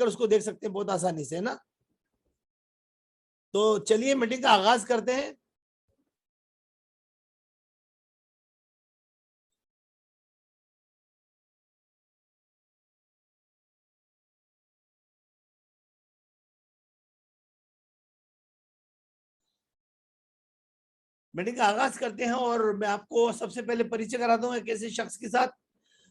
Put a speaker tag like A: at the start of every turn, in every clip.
A: उसको देख सकते हैं बहुत आसानी से ना। तो चलिए मीटिंग का आगाज करते हैं। मीटिंग का आगाज करते हैं और मैं आपको सबसे पहले परिचय कराता हूँ एक ऐसे शख्स के साथ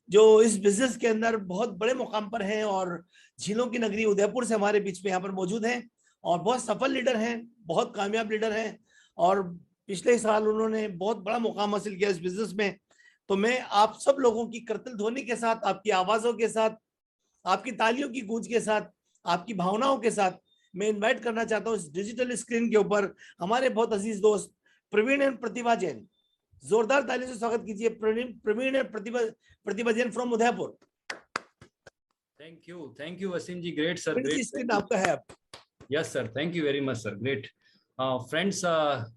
A: जो इस बिजनेस के अंदर बहुत बड़े मुकाम पर हैं और झीलों की नगरी उदयपुर से हमारे बीच में यहाँ पर मौजूद हैं और बहुत सफल लीडर हैं, बहुत कामयाब लीडर हैं और पिछले साल उन्होंने बहुत बड़ा मुकाम हासिल किया इस बिजनेस में। तो मैं आप सब लोगों की करतल ध्वनि के साथ, आपकी आवाजों के साथ, आपकी तालियों की गूंज के साथ, आपकी भावनाओं के साथ मैं इनवाइट करना चाहता हूँ इस डिजिटल स्क्रीन के ऊपर हमारे बहुत अजीज दोस्त प्रवीण एंड प्रतिभा जैन। जोरदार ताली से स्वागत कीजिए Praveen and Pratibha Jain from Udaipur.
B: Thank you Wasim ji, great sir, great.
A: Screen आपका है।
B: Yes sir, thank you very much sir, great. Friends,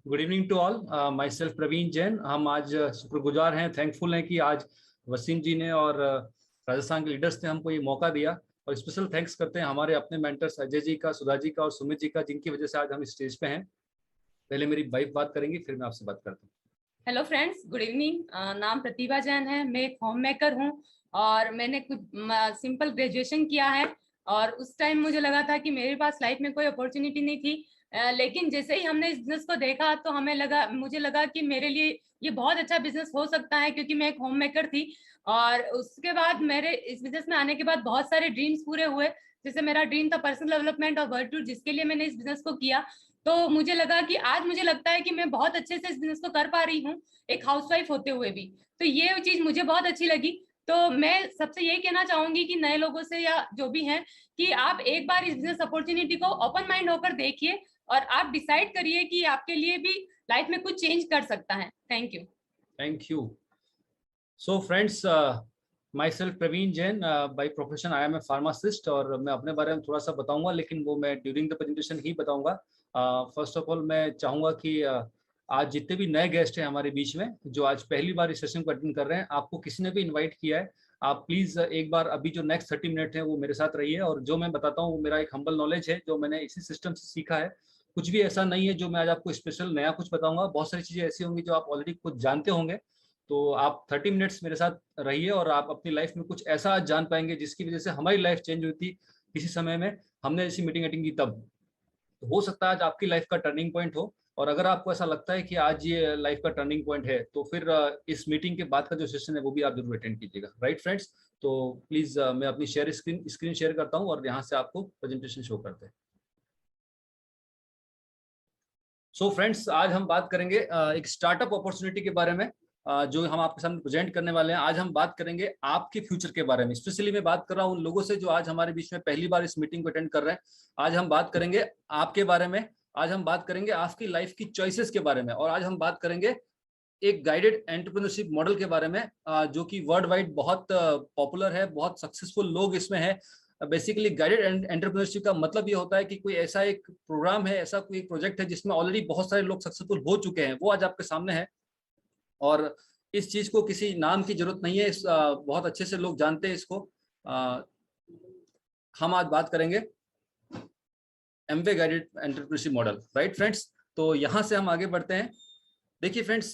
B: good evening to all. My self Praveen Jain. हम आज शुक्रगुजार हैं, थैंकफुल हैं कि आज वसीम जी ने और राजस्थान के लीडर्स ने हमको ये मौका दिया और स्पेशल थैंक्स करते हैं हमारे अपने मेंटर्स अजय जी का, सुधा जी का और सुमित जी का, जिनकी वजह से आज हम स्टेज पे हैं। पहले मेरी वाइफ बात करेंगी, फिर मैं आपसे बात करता हूँ।
C: Hello friends, good evening. नाम प्रतिभा जैन है, मैं एक होम मेकर हूँ और मैंने कुछ सिंपल ग्रेजुएशन किया है और उस टाइम मुझे लगा था कि मेरे पास लाइफ में कोई अपॉर्चुनिटी नहीं थी, लेकिन जैसे ही हमने इस बिजनेस को देखा तो मुझे लगा कि मेरे लिए ये बहुत अच्छा बिजनेस हो सकता है, क्योंकि मैं एक होम मेकर थी। और उसके बाद मेरे इस बिजनेस में आने के बाद बहुत सारे ड्रीम्स पूरे हुए। जैसे मेरा ड्रीम था पर्सनल डेवलपमेंट और वर्ल्ड टूर, जिसके लिए मैंने इस बिजनेस को किया। तो मुझे लगा कि आज मुझे लगता है कि मैं बहुत अच्छे से इस बिजनेस को कर पा रही हूँ, एक हाउसवाइफ होते हुए भी। तो ये चीज मुझे बहुत अच्छी लगी। तो मैं सबसे यही कहना चाहूंगी कि नए लोगों से या जो भी हैं कि आप एक बार इस बिजनेस अपॉर्चुनिटी को ओपन माइंड होकर देखिए और आप डिसाइड करिए कि आपके लिए भी लाइफ में कुछ चेंज कर सकता है। Thank you.
B: Thank you. So friends, my self Praveen Jain, by profession I am a pharmacist और मैं अपने बारे में थोड़ा सा बताऊंगा, लेकिन वो मैं ड्यूरिंग द प्रेजेंटेशन ही बताऊंगा। फर्स्ट ऑफ ऑल मैं चाहूंगा कि आज जितने भी नए गेस्ट हैं हमारे बीच में, जो आज पहली बार इस सेशन को अटेंड कर रहे हैं, आपको किसी ने भी इनवाइट किया है, आप प्लीज एक बार अभी जो नेक्स्ट 30 मिनट है वो मेरे साथ रहिए। और जो मैं बताता हूँ वो मेरा एक हम्बल नॉलेज है, जो मैंने इसी सिस्टम से सीखा है। कुछ भी ऐसा नहीं है जो मैं आज आपको स्पेशल नया कुछ बताऊंगा, बहुत सारी चीजें ऐसी होंगी जो आप ऑलरेडी कुछ जानते होंगे। तो आप 30 मिनट्स मेरे साथ रहिए और आप अपनी लाइफ में कुछ ऐसा आज जान पाएंगे जिसकी वजह से हमारी लाइफ चेंज हुई थी किसी समय में, हमने ऐसी मीटिंग अटेंड की तब। तो हो सकता है आज आपकी लाइफ का टर्निंग पॉइंट हो, और अगर आपको ऐसा लगता है कि आज ये लाइफ का टर्निंग पॉइंट है तो फिर इस मीटिंग के बाद का जो सेशन है वो भी आप जरूर अटेंड कीजिएगा। Right friends? तो प्लीज मैं अपनी स्क्रीन शेयर करता हूँ और यहाँ से आपको प्रेजेंटेशन शो करते हैं। सो फ्रेंड्स, आज हम बात करेंगे एक स्टार्टअप अपॉर्चुनिटी के बारे में, जो हम आपके सामने प्रेजेंट करने वाले हैं। आज हम बात करेंगे आपके फ्यूचर के बारे में। स्पेशली मैं बात कर रहा हूं उन लोगों से जो आज हमारे बीच में पहली बार इस मीटिंग को अटेंड कर रहे हैं। आज हम बात करेंगे आपके बारे में, आज हम बात करेंगे आपकी लाइफ की चॉइसेस के बारे में, और आज हम बात करेंगे एक गाइडेड एंटरप्रेन्योरशिप मॉडल के बारे में, जो कि वर्ल्ड वाइड बहुत पॉपुलर है, बहुत सक्सेसफुल लोग इसमें है। बेसिकली गाइडेड एंटरप्रेन्योरशिप का मतलब ये होता है कि कोई ऐसा एक प्रोग्राम है, ऐसा कोई प्रोजेक्ट है जिसमें ऑलरेडी बहुत सारे लोग सक्सेसफुल हो चुके हैं, वो आज आपके सामने है। और इस चीज को किसी नाम की जरूरत नहीं है, बहुत अच्छे से लोग जानते हैं इसको। हम आज बात करेंगे Amway guided entrepreneurship model. Right friends? तो यहाँ से हम आगे बढ़ते हैं। देखिए फ्रेंड्स,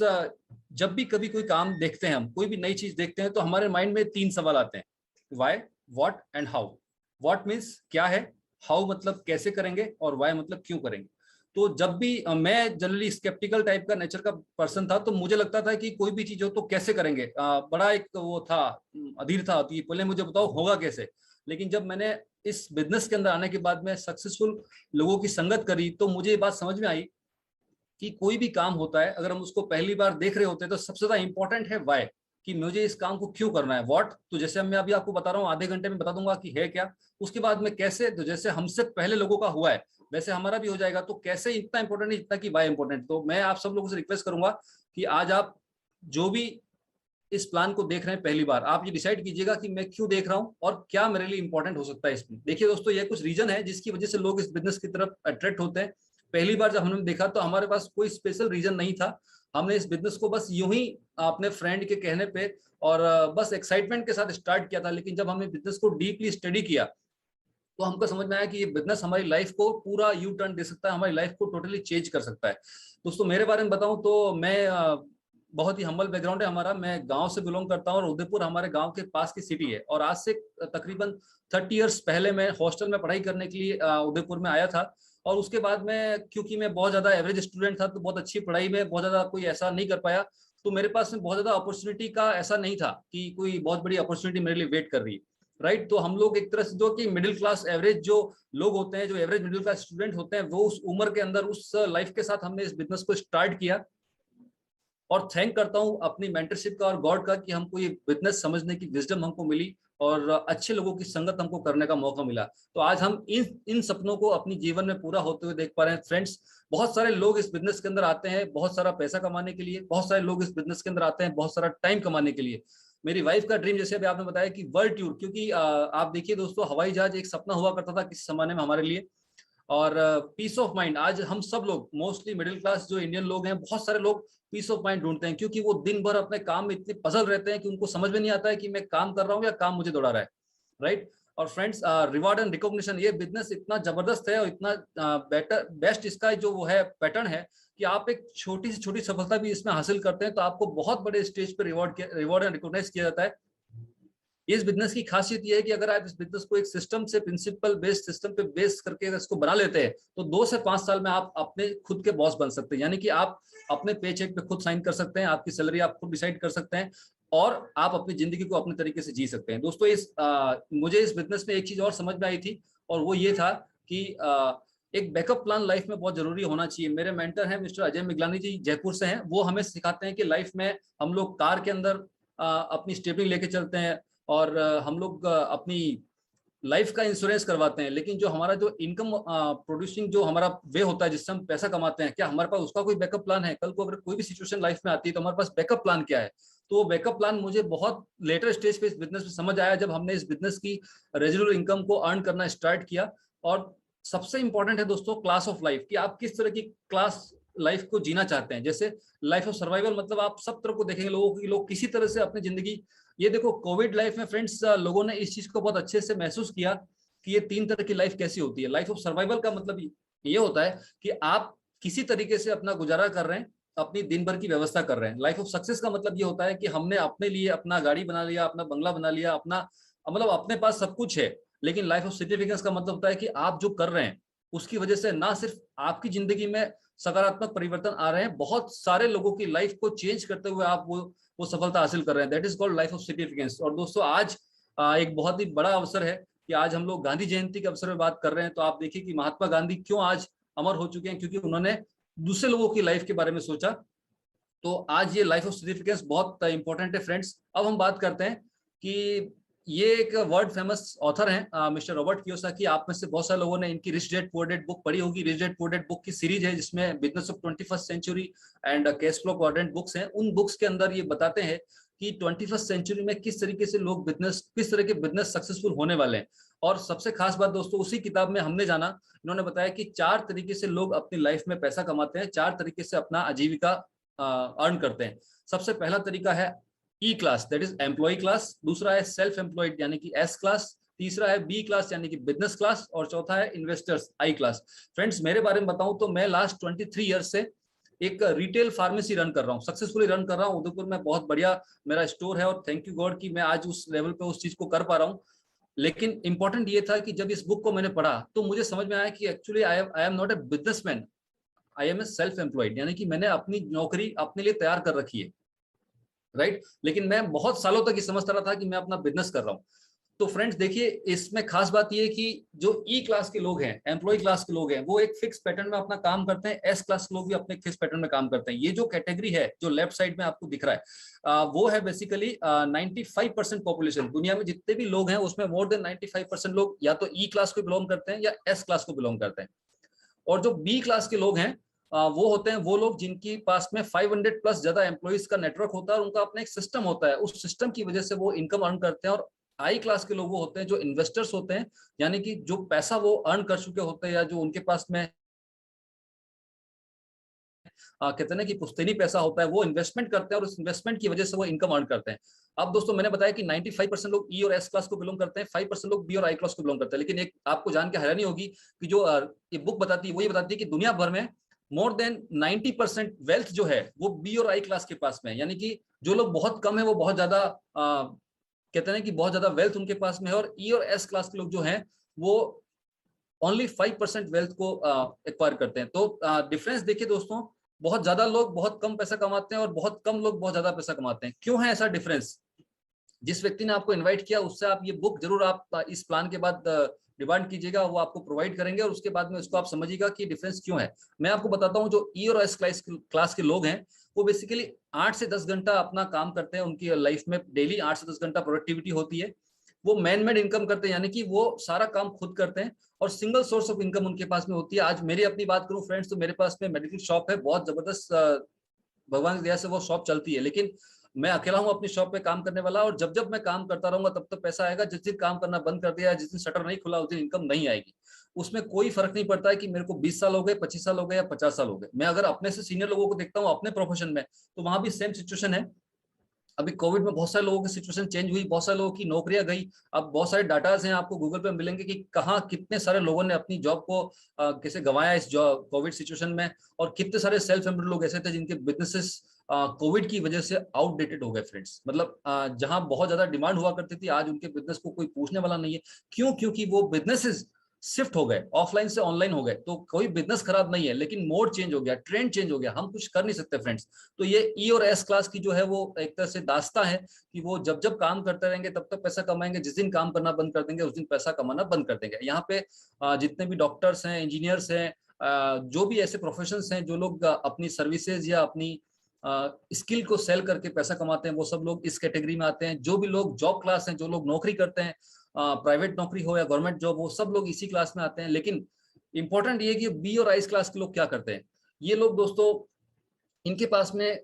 B: जब भी कभी कोई काम देखते हैं, हम कोई भी नई चीज देखते हैं, तो हमारे माइंड में 3 सवाल आते हैं: why, what and how. What means क्या है, हाउ मतलब कैसे करेंगे, और व्हाई मतलब क्यों करेंगे। तो जब भी मैं जनरली स्केप्टिकल टाइप का नेचर का पर्सन था, तो मुझे लगता था कि कोई भी चीज हो तो कैसे करेंगे, बड़ा एक वो था, अधीर था कि पहले मुझे बताओ होगा कैसे। लेकिन जब मैंने इस बिजनेस के अंदर आने के बाद में सक्सेसफुल लोगों की संगत करी, तो मुझे ये बात समझ में आई कि कोई भी काम होता है, अगर हम उसको पहली बार देख रहे होते हैं तो सबसे ज्यादा इंपॉर्टेंट है व्हाई, कि मुझे इस काम को क्यों करना है। व्हाट तो जैसे मैं अभी आपको बता रहा हूँ, आधे घंटे में बता दूंगा कि है क्या। उसके बाद में कैसे, तो जैसे हमसे पहले लोगों का हुआ है वैसे हमारा भी हो जाएगा। तो कैसे इतना इंपॉर्टेंट नहीं जितना कि व्हाई इंपॉर्टेंट। तो मैं आप सब लोगों से रिक्वेस्ट करूंगा कि आज आप जो भी इस प्लान को देख रहे हैं पहली बार, आप ये डिसाइड कीजिएगा कि मैं क्यों देख रहा हूँ और क्या मेरे लिए इंपॉर्टेंट हो सकता है इसमें। देखिए दोस्तों, ये कुछ रीजन है जिसकी वजह से लोग इस बिजनेस की तरफ अट्रैक्ट होते हैं। पहली बार जब हमने देखा तो हमारे पास कोई स्पेशल रीजन नहीं था, हमने इस बिजनेस को बस यूं ही अपने फ्रेंड के कहने पे और बस एक्साइटमेंट के साथ स्टार्ट किया था। लेकिन जब हमने बिजनेस को डीपली स्टडी किया तो हमको समझ में आया कि ये बिजनेस हमारी लाइफ को पूरा यू टर्न दे सकता है, हमारी लाइफ को टोटली चेंज कर सकता है। दोस्तों मेरे बारे में बताऊं तो मैं बहुत ही हम्बल बैकग्राउंड है हमारा, मैं गांव से बिलोंग करता हूं और उदयपुर हमारे गांव के पास की सिटी है। और आज से तकरीबन 30 इयर्स पहले मैं हॉस्टल में पढ़ाई करने के लिए उदयपुर में आया था। और उसके बाद में क्योंकि मैं बहुत ज्यादा एवरेज स्टूडेंट था, तो बहुत अच्छी पढ़ाई में बहुत ज्यादा कोई ऐसा नहीं कर पाया, तो मेरे पास में बहुत ज्यादा अपॉर्चुनिटी का ऐसा नहीं था कि कोई बहुत बड़ी अपॉर्चुनिटी मेरे लिए वेट कर रही है, राइट। तो हम लोग एक तरह से जो कि मिडिल क्लास एवरेज जो लोग होते हैं, जो एवरेज मिडिल क्लास स्टूडेंट होते हैं, वो उस उम्र के अंदर उस लाइफ के साथ हमने इस बिजनेस को स्टार्ट किया। और थैंक करता हूं अपनी मेंटरशिप का और गॉड का कि हमको ये बिजनेस समझने की विजडम हमको मिली और अच्छे लोगों की संगत हमको करने का मौका मिला। तो आज हम इन सपनों को अपनी जीवन में पूरा होते हुए देख पा रहे हैं। फ्रेंड्स, बहुत सारे लोग इस बिजनेस के अंदर आते हैं बहुत सारा पैसा कमाने के लिए, बहुत सारे लोग इस बिजनेस के अंदर आते हैं बहुत सारा टाइम कमाने के लिए। मेरी वाइफ का ड्रीम, जैसे अभी आपने बताया कि वर्ल्ड टूर, क्योंकि आप देखिए दोस्तों, हवाई जहाज एक सपना हुआ करता था किसी जमाने में हमारे लिए। और पीस ऑफ माइंड, आज हम सब लोग मोस्टली मिडिल क्लास जो इंडियन लोग हैं, बहुत सारे लोग पीस ऑफ माइंड ढूंढते हैं, क्योंकि वो दिन भर अपने काम में इतने पजल रहते हैं कि उनको समझ में नहीं आता है कि मैं काम कर रहा हूँ या काम मुझे दौड़ा रहा है, राइट। और फ्रेंड्स, रिवार्ड एंड रिकॉग्निशन, ये बिजनेस इतना जबरदस्त है और इतना बेस्ट इसका जो वो है पैटर्न है कि आप एक छोटी से छोटी सफलता भी इसमें हासिल करते हैं तो आपको बहुत बड़े स्टेज पे रिवॉर्ड एंड रिकॉग्नाइज किया जाता है। इस बिजनेस की खासियत यह है कि अगर आप इस बिजनेस को एक सिस्टम से, प्रिंसिपल बेस्ड सिस्टम पे बेस करके अगर इसको बना लेते हैं, तो 2 से 5 साल में आप अपने खुद के बॉस बन सकते हैं। यानी कि आप अपने पे चेक पे खुद साइन कर सकते हैं, आपकी सैलरी आप खुद डिसाइड कर सकते हैं और आप अपनी जिंदगी को अपने तरीके से जी सकते हैं। दोस्तों, मुझे इस बिजनेस में एक चीज और समझ में आई थी और वो ये था कि एक बैकअप प्लान लाइफ में बहुत जरूरी होना चाहिए। मेरे मेंटर हैं मिस्टर अजय मिगलानी जी, जयपुर से हैं। वो हमें सिखाते हैं कि लाइफ में हम लोग कार के अंदर अपनी स्टेपलिंग लेके चलते हैं और हम लोग अपनी लाइफ का इंश्योरेंस करवाते हैं, लेकिन जो हमारा जो इनकम प्रोड्यूसिंग जो हमारा वे होता है जिससे हम पैसा कमाते हैं, क्या हमारे पास उसका कोई बैकअप प्लान है? कल को अगर कोई भी सिचुएशन लाइफ में आती है तो हमारे पास बैकअप प्लान क्या है? तो वो बैकअप प्लान मुझे बहुत लेटर स्टेज पे इस बिजनेस में समझ आया, जब हमने इस बिजनेस की रेगुलर इनकम को अर्न करना स्टार्ट किया। और सबसे इंपॉर्टेंट है दोस्तों क्लास ऑफ लाइफ, कि आप किस तरह की क्लास लाइफ को जीना चाहते हैं। जैसे लाइफ ऑफ सर्वाइवल, मतलब आप सब तरह को देखेंगे लोगों की, लोग किसी तरह से अपनी जिंदगी, ये देखो कोविड लाइफ में फ्रेंड्स, लोगों ने इस चीज को बहुत अच्छे से महसूस किया कि ये 3 तरह की लाइफ कैसी होती है। लाइफ ऑफ सर्वाइवल का मतलब ये होता है कि आप किसी तरीके से अपना गुजारा कर रहे हैं, अपनी दिन भर की व्यवस्था कर रहे हैं। लाइफ ऑफ सक्सेस का मतलब ये होता है कि हमने अपने लिए अपना गाड़ी बना लिया, अपना बंगला बना लिया, अपना मतलब अपने पास सब कुछ है। लेकिन लाइफ ऑफ सिग्निफिकेंस का मतलब होता है कि आप जो कर रहे हैं उसकी वजह से ना सिर्फ आपकी जिंदगी में सकारात्मक परिवर्तन आ रहे हैं, बहुत सारे लोगों की लाइफ को चेंज करते हुए आप वो सफलता हासिल कर रहे हैं। That is called life of significance. और दोस्तों, आज एक बहुत ही बड़ा अवसर है कि आज हम लोग गांधी जयंती के अवसर में बात कर रहे हैं। तो आप देखिए कि महात्मा गांधी क्यों आज अमर हो चुके हैं, क्योंकि उन्होंने दूसरे लोगों की लाइफ के बारे में सोचा। तो आज ये लाइफ ऑफ सिग्निफिकेंस बहुत इंपॉर्टेंट है फ्रेंड्स। अब हम बात करते हैं कि ये एक वर्ल्ड फेमस ऑथर हैं मिस्टर रॉबर्ट कियोसाकी। आप में से बहुत सारे लोगों ने इनकी rich dad poor dad book पढ़ी होगी। Rich dad poor dad book की सीरीज है जिसमें business of 21st century and cash flow quadrant books हैं। उन बुक्स के अंदर ये बताते हैं कि 21st सेंचुरी में किस तरीके से लोग बिजनेस, किस तरह के बिजनेस सक्सेसफुल होने वाले हैं। और सबसे खास बात दोस्तों, उसी किताब में हमने जाना, इन्होंने बताया कि 4 तरीके से लोग अपनी लाइफ में पैसा कमाते हैं, 4 तरीके से अपना आजीविका अर्न करते हैं। सबसे पहला तरीका है e class, that is employ class. दूसरा है सेल्फ एम्प्लॉयड यानी कि एस क्लास। तीसरा है बी क्लास यानी कि बिजनेस क्लास। और चौथा है इन्वेस्टर्स, आई क्लास। फ्रेंड्स, मेरे बारे में बताऊं तो मैं लास्ट 23 ईयर्स से एक रिटेल फार्मेसी रन कर रहा हूँ, सक्सेसफुली रन कर रहा हूँ। उदयपुर में बहुत बढ़िया मेरा स्टोर है और थैंक यू गॉड कि मैं आज उस लेवल पे उस चीज को कर पा रहा हूँ। लेकिन इंपॉर्टेंट ये था कि जब इस बुक को मैंने पढ़ा तो मुझे समझ में आया कि actually I am not a businessman, I am a self employed, यानी कि मैंने अपनी नौकरी अपने लिए तैयार कर रखी है, राइट। लेकिन मैं बहुत सालों तक ये समझता रहा था कि मैं अपना बिजनेस कर रहा हूँ। तो फ्रेंड्स देखिए, इसमें खास बात ये है कि जो ई क्लास के लोग हैं, एम्प्लॉय क्लास के लोग हैं, वो एक फिक्स पैटर्न में अपना काम करते हैं। एस क्लास के लोग भी अपने फिक्स पैटर्न में काम करते हैं। ये जो कैटेगरी है जो लेफ्ट साइड में आपको दिख रहा है, वो है बेसिकली 95% पॉपुलेशन। दुनिया में जितने भी लोग हैं उसमें मोर देन 95% लोग या तो ई क्लास को बिलोंग करते हैं या एस क्लास को बिलोंग करते हैं। और जो बी क्लास के लोग हैं, वो होते हैं वो लोग जिनके पास में 500 प्लस ज्यादा एम्प्लॉइज का नेटवर्क होता है और उनका अपना एक सिस्टम होता है, उस सिस्टम की वजह से वो इनकम अर्न करते हैं। और आई क्लास के लोग वो होते हैं जो इन्वेस्टर्स होते हैं, यानी कि जो पैसा वो अर्न कर चुके होते हैं या जो उनके पास में कहते हैं ना कि पुश्तैनी पैसा होता है, वो इन्वेस्टमेंट करते हैं और उस इन्वेस्टमेंट की वजह से वो इनकम अर्न करते हैं। अब दोस्तों मैंने बताया कि 95% लोग ई और एस क्लास को बिलोंग करते हैं, 5% लोग बी और आई क्लास को बिलोंग करते हैं। लेकिन एक आपको जान के हैरानी होगी कि जो ये बुक बताती है वो ये बताती है कि दुनिया भर में मोर देन 90% वेल्थ जो है वो बी और आई क्लास के पास में है। यानी कि जो लोग बहुत कम है वो बहुत ज्यादा कहते हैं कि बहुत ज्यादा वेल्थ उनके पास में है, और ई और एस क्लास के लोग जो हैं वो ओनली 5% वेल्थ को एक्वायर करते हैं। तो डिफरेंस देखिए दोस्तों, बहुत ज्यादा लोग बहुत कम पैसा कमाते हैं और बहुत कम लोग बहुत ज्यादा पैसा कमाते हैं। क्यों है ऐसा डिफरेंस? जिस व्यक्ति ने आपको इनवाइट किया उससे आप ये बुक जरूर आप इस प्लान के बाद डिमांड कीजिएगा, वो आपको प्रोवाइड करेंगे और उसके बाद में उसको आप समझिएगा कि डिफरेंस क्यों है। मैं आपको बताता हूँ, जो ई और एस क्लास के लोग हैं वो बेसिकली 8 से 10 घंटा अपना काम करते हैं, उनकी लाइफ में डेली 8 से 10 घंटा प्रोडक्टिविटी होती है। वो मैन मेड इनकम करते हैं, यानी कि वो सारा काम खुद करते हैं और सिंगल सोर्स ऑफ इनकम उनके पास में होती है। आज मेरी अपनी बात करूं फ्रेंड्स, तो मेरे पास में मेडिकल शॉप है, बहुत जबरदस्त भगवान की दया से वो शॉप चलती है। लेकिन मैं अकेला हूं अपनी शॉप पे काम करने वाला, और जब जब मैं काम करता रहूंगा तब तक पैसा आएगा। जिस दिन काम करना बंद कर दिया, जिस दिन शटर नहीं खुला, उस दिन इनकम नहीं आएगी। उसमें कोई फर्क नहीं पड़ता है कि मेरे को 20 साल हो गए, 25 साल हो गए या 50 साल हो गए। मैं अगर अपने से सीनियर लोगों को देखता हूँ अपने प्रोफेशन में, तो वहां भी सेम सिचुएशन है। अभी कोविड में बहुत सारे लोगों की सिचुएशन चेंज हुई, बहुत सारे लोगों की नौकरियां गई। अब बहुत सारे डाटाज हैं आपको गूगल पे मिलेंगे कि कहाँ कितने सारे लोगों ने अपनी जॉब को कैसे गंवाया इस जॉब कोविड सिचुएशन में, और कितने सारे सेल्फ एम्प्लॉयड लोग ऐसे थे जिनके बिजनेसेस कोविड की वजह से आउटडेटेड हो गए फ्रेंड्स। मतलब जहां बहुत ज्यादा डिमांड हुआ करती थी, आज उनके बिजनेस को कोई पूछने वाला नहीं है। क्यों? क्योंकि वो बिजनेसेस शिफ्ट हो गए, ऑफलाइन से ऑनलाइन हो गए। तो कोई बिजनेस खराब नहीं है, लेकिन मोड चेंज हो गया, ट्रेंड चेंज हो गया, हम कुछ कर नहीं सकते फ्रेंड्स। तो ये ई और एस क्लास की जो है वो एक तरह से दास्तां है कि वो जब जब काम करते रहेंगे तब तक पैसा कमाएंगे, जिस दिन काम करना बंद कर देंगे उस दिन पैसा कमाना बंद कर देंगे। यहाँ पे जितने भी डॉक्टर्स हैं, इंजीनियर्स हैं, जो भी ऐसे प्रोफेशंस हैं जो लोग अपनी सर्विसेज या अपनी स्किल को सेल करके पैसा कमाते हैं, वो सब लोग इस कैटेगरी में आते हैं। जो भी लोग जॉब क्लास हैं, जो लोग नौकरी करते हैं, प्राइवेट नौकरी हो या गवर्नमेंट जॉब, वो सब लोग इसी क्लास में आते हैं। लेकिन इंपॉर्टेंट ये कि बी और आई क्लास के लोग क्या करते हैं, ये लोग दोस्तों इनके पास में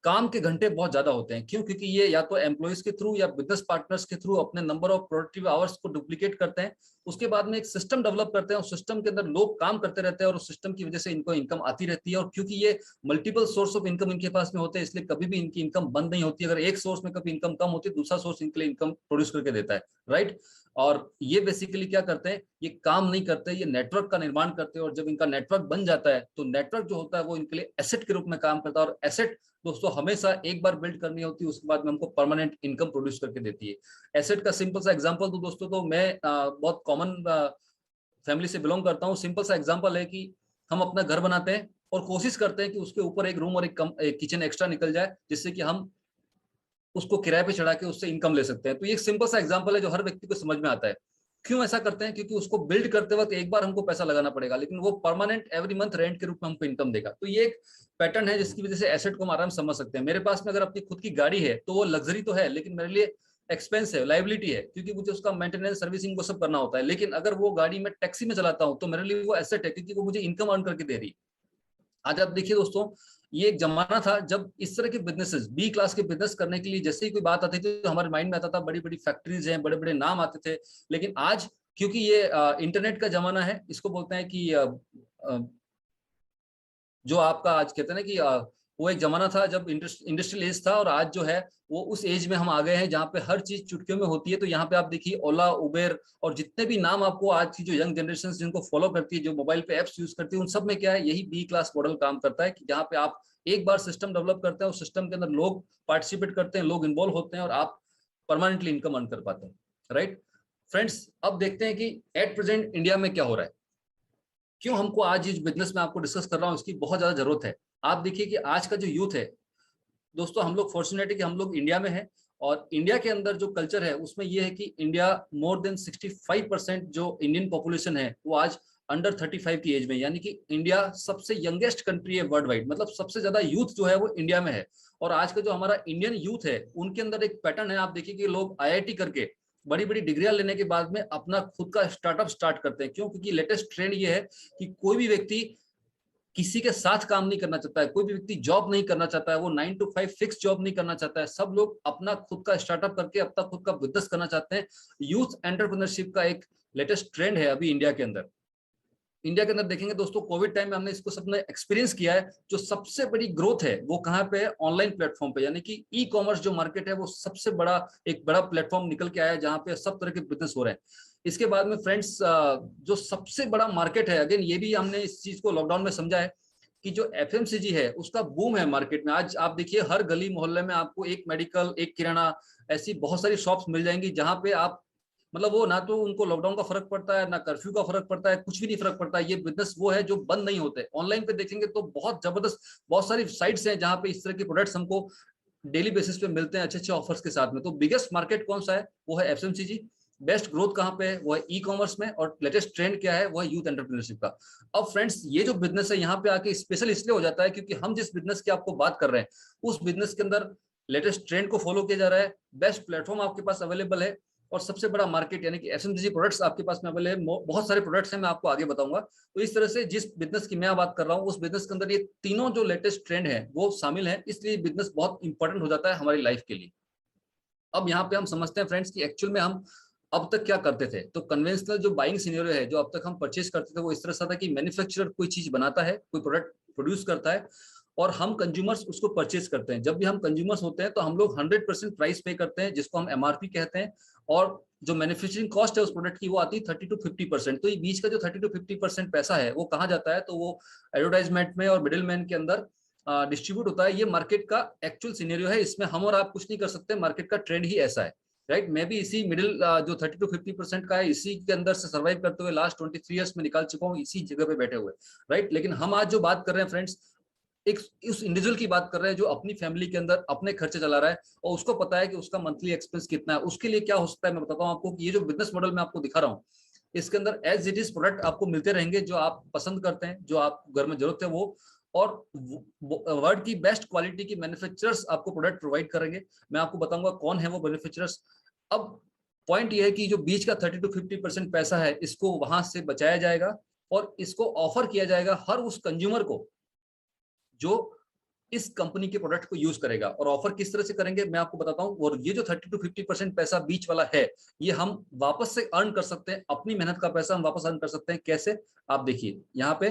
B: काम के घंटे बहुत ज्यादा होते हैं। क्यों? क्योंकि ये या तो एम्प्लॉइज के थ्रू या बिजनेस पार्टनर्स के थ्रू अपने नंबर ऑफ प्रोडक्टिव आवर्स को डुप्लीकेट करते हैं। उसके बाद में एक सिस्टम डेवलप करते हैं, उस सिस्टम के अंदर लोग काम करते रहते हैं और उस सिस्टम की वजह से इनको इनकम आती रहती है। और क्योंकि ये मल्टीपल सोर्स ऑफ इनकम इनके पास में होते हैं, इसलिए कभी भी इनकी इनकम बंद नहीं होती। अगर एक सोर्स में कभी इनकम कम होती है, दूसरा सोर्स इनके लिए इनकम प्रोड्यूस करके देता है, राइट। और ये बेसिकली क्या करते हैं, ये काम नहीं करते, ये नेटवर्क का निर्माण करते हैं। और जब इनका नेटवर्क बन जाता है तो नेटवर्क जो होता है वो इनके लिए एसेट के रूप में काम करता है। और एसेट दोस्तों हमेशा एक बार बिल्ड करनी होती है, उसके बाद में हमको परमानेंट इनकम प्रोड्यूस करके देती है। एसेट का सिंपल सा एग्जांपल दूं दोस्तों, तो मैं बहुत कॉमन फैमिली से बिलोंग करता हूं। सिंपल सा एग्जांपल है कि हम अपना घर बनाते हैं और कोशिश करते हैं कि उसके ऊपर एक रूम और एक किचन एक्स्ट्रा निकल जाए, जिससे कि हम उसको किराए पे चढ़ा के उससे इनकम ले सकते हैं। तो ये एक सिंपल सा एग्जांपल है जो हर व्यक्ति को समझ में आता है। क्यों ऐसा करते हैं? क्योंकि उसको बिल्ड करते वक्त एक बार हमको पैसा लगाना पड़ेगा, लेकिन वो परमानेंट एवरी मंथ रेंट के रूप में हमको इनकम देगा। तो ये एक पैटर्न है जिसकी वजह से एसेट को हम आराम समझ सकते हैं। मेरे पास में अगर अपनी खुद की गाड़ी है तो वो लग्जरी तो है, लेकिन मेरे लिए एक्सपेंस है, लाइबिलिटी है, क्योंकि मुझे उसका मेंटेनेंस, सर्विसिंग वो सब करना होता है। लेकिन अगर वो गाड़ी में टैक्सी में चलाता हूँ तो मेरे लिए वो एसेट है, क्योंकि वो मुझे इनकम अर्न करके दे रही है। आज आप देखिए दोस्तों, ये एक जमाना था जब इस तरह के बिजनेसेस, बी क्लास के बिजनेस करने के लिए जैसे ही कोई बात आती थी तो हमारे माइंड में आता था बड़ी बड़ी फैक्ट्रीज हैं, बड़े बड़े नाम आते थे। लेकिन आज क्योंकि ये इंटरनेट का जमाना है, इसको बोलते हैं कि जो आपका आज कहते हैं ना कि वो एक जमाना था जब इंडस्ट्रियल एज था, और आज जो है वो उस एज में हम आ गए हैं जहाँ पे हर चीज चुटकियों में होती है। तो यहाँ पे आप देखिए ओला, उबेर और जितने भी नाम आपको आज की जो यंग जनरेशन जिनको फॉलो करती है, जो मोबाइल पे एप्स यूज करती है, उन सब में क्या है, यही बी क्लास मॉडल काम करता है कि जहाँ पे आप एक बार सिस्टम डेवलप करते हैं, उस सिस्टम के अंदर लोग पार्टिसिपेट करते हैं, लोग इन्वॉल्व होते हैं और आप परमानेंटली इनकम अर्न कर पाते हैं, राइट फ्रेंड्स। अब देखते हैं कि एट प्रेजेंट इंडिया में क्या हो रहा है, क्यों हमको आज इस बिजनेस में आपको डिस्कस कर रहा हूँ, इसकी बहुत ज्यादा जरूरत है। आप देखिए कि आज का जो यूथ है दोस्तों, हम लोग फॉर्चुनेट है कि हम लोग इंडिया में हैं, और इंडिया के अंदर जो कल्चर है उसमें यह है कि इंडिया मोर देन 65% जो इंडियन पॉपुलेशन है वो आज अंडर 35 की एज में, यानी कि इंडिया सबसे यंगेस्ट कंट्री है वर्ल्ड वाइड। मतलब सबसे ज्यादा यूथ जो है वो इंडिया में है। और आज का जो हमारा इंडियन यूथ है उनके अंदर एक पैटर्न है, आप देखिए कि लोग IIT करके बड़ी बड़ी डिग्रियां लेने के बाद में अपना खुद का स्टार्टअप स्टार्ट करते हैं। क्यों? क्योंकि लेटेस्ट ट्रेंड ये है कि कोई भी व्यक्ति किसी के साथ काम नहीं करना चाहता है, कोई भी व्यक्ति जॉब नहीं करना चाहता है, वो 9 to 5 फिक्स जॉब नहीं करना चाहता है। सब लोग अपना खुद का स्टार्टअप करके अपना खुद का बिजनेस करना चाहते हैं। यूथ एंटरप्रेन्योरशिप का एक लेटेस्ट ट्रेंड है अभी इंडिया के अंदर। इंडिया के अंदर देखेंगे दोस्तों, कोविड टाइम में हमने इसको सबने एक्सपीरियंस किया है। जो सबसे बड़ी ग्रोथ है वो कहाँ पे है? ऑनलाइन प्लेटफॉर्म पे, यानी कि ई कॉमर्स जो मार्केट है वो सबसे बड़ा एक बड़ा प्लेटफॉर्म निकल के आया है जहाँ पे सब तरह के बिजनेस हो रहे हैं। इसके बाद में फ्रेंड्स जो सबसे बड़ा मार्केट है, अगेन ये भी हमने इस चीज को लॉकडाउन में समझा है कि जो एफएमसीजी है उसका बूम है मार्केट में। आज आप देखिए हर गली मोहल्ले में आपको एक मेडिकल, एक किराना, ऐसी बहुत सारी शॉप्स मिल जाएंगी जहां पे आप मतलब वो ना तो उनको लॉकडाउन का फर्क पड़ता है, ना कर्फ्यू का फर्क पड़ता है, कुछ भी नहीं फर्क पड़ता है। ये बिजनेस वो है जो बंद नहीं होते। ऑनलाइन पे देखेंगे तो बहुत जबरदस्त बहुत सारी साइट्स हैं जहां पे इस तरह के प्रोडक्ट्स हमको डेली बेसिस पे मिलते हैं अच्छे अच्छे ऑफर्स के साथ में। तो बिगेस्ट मार्केट कौन सा है? वो है एफएमसीजी। बेस्ट ग्रोथ कहाँ पे है? वो है ई कॉमर्स में। और लेटेस्ट ट्रेंड क्या है? वो है यूथ एंटरप्रेन्योरशिप का। अब फ्रेंड्स ये जो बिजनेस है यहाँ पे आके स्पेशल इसलिए हो जाता है क्योंकि हम जिस बिजनेस की आपको बात कर रहे हैं उस बिजनेस के अंदर लेटेस्ट ट्रेंड को फॉलो किया जा रहा है, बेस्ट प्लेटफॉर्म आपके पास अवेलेबल है, और सबसे बड़ा मार्केट यानी कि एफएमसीजी प्रोडक्ट्स आपके पास में अवेलेबल है। बहुत सारे प्रोडक्ट्स हैं, मैं आपको आगे बताऊंगा। तो इस तरह से जिस बिजनेस की मैं बात कर रहा हूँ उस बिजनेस के अंदर ये तीनों जो लेटेस्ट ट्रेंड है वो शामिल है, इसलिए बिजनेस बहुत इंपॉर्टेंट हो जाता है हमारी लाइफ के लिए। अब यहाँ पे हम समझते हैं फ्रेंड्स कि एक्चुअल में हम अब तक क्या करते थे। तो कन्वेंशनल जो बाइंग सिनेरियो है, जो अब तक हम परचेज करते थे, वो इस तरह से था कि मैन्युफैक्चरर कोई चीज बनाता है, कोई प्रोडक्ट प्रोड्यूस करता है और हम कंज्यूमर्स उसको परचेज करते हैं। जब भी हम कंज्यूमर्स होते हैं तो हम लोग 100% प्राइस पे करते हैं, जिसको हम एमआरपी कहते हैं, और जो मैन्युफैक्चरिंग कॉस्ट है उस प्रोडक्ट की वो आती है 30 to 50%। तो ये बीच का जो 30 to 50% पैसा है वो कहाँ जाता है? तो वो एडवर्टाइजमेंट में और मिडिल मैन के अंदर डिस्ट्रीब्यूट होता है। ये मार्केट का एक्चुअल सिनेरियो है, इसमें हम और आप कुछ नहीं कर सकते, मार्केट का ट्रेंड ही ऐसा है, राइट। मैं भी इसी मिडिल जो 30 to 50% का है इसी के अंदर से सर्वाइव करते हुए लास्ट 23 ईयर्स में निकाल चुका हूँ, इसी जगह पे बैठे हुए, राइट। लेकिन हम आज जो बात कर रहे हैं फ्रेंड्स, एक उस इंडिविजुअल की बात कर रहे हैं जो अपनी फैमिली के अंदर अपने खर्चे चला रहा है और उसको पता है कि उसका मंथली एक्सपेंस कितना है। उसके लिए क्या हो सकता है मैं बताता हूँ आपको कि ये जो बिजनेस मॉडल मैं आपको दिखा रहा हूँ इसके अंदर एज इट इज प्रोडक्ट आपको मिलते रहेंगे जो आप पसंद करते हैं, जो आप घर में जरूरत है वो, और वर्ल्ड की बेस्ट क्वालिटी की मैन्युफैक्चरर्स आपको प्रोडक्ट प्रोवाइड करेंगे। मैं आपको बताऊंगा कौन है वो मैन्युफैक्चरर्स। अब पॉइंट ये है कि जो बीच का 30 to 50% पैसा है इसको वहां से बचाया जाएगा और इसको ऑफर किया जाएगा हर उस कंज्यूमर को जो इस कंपनी के प्रोडक्ट को यूज करेगा। और ऑफर किस तरह से करेंगे मैं आपको बताता हूं। और ये जो 30 to 50% पैसा बीच वाला है ये हम वापस से अर्न कर सकते हैं, अपनी मेहनत का पैसा हम वापस अर्न कर सकते हैं। कैसे? आप देखिए यहाँ पे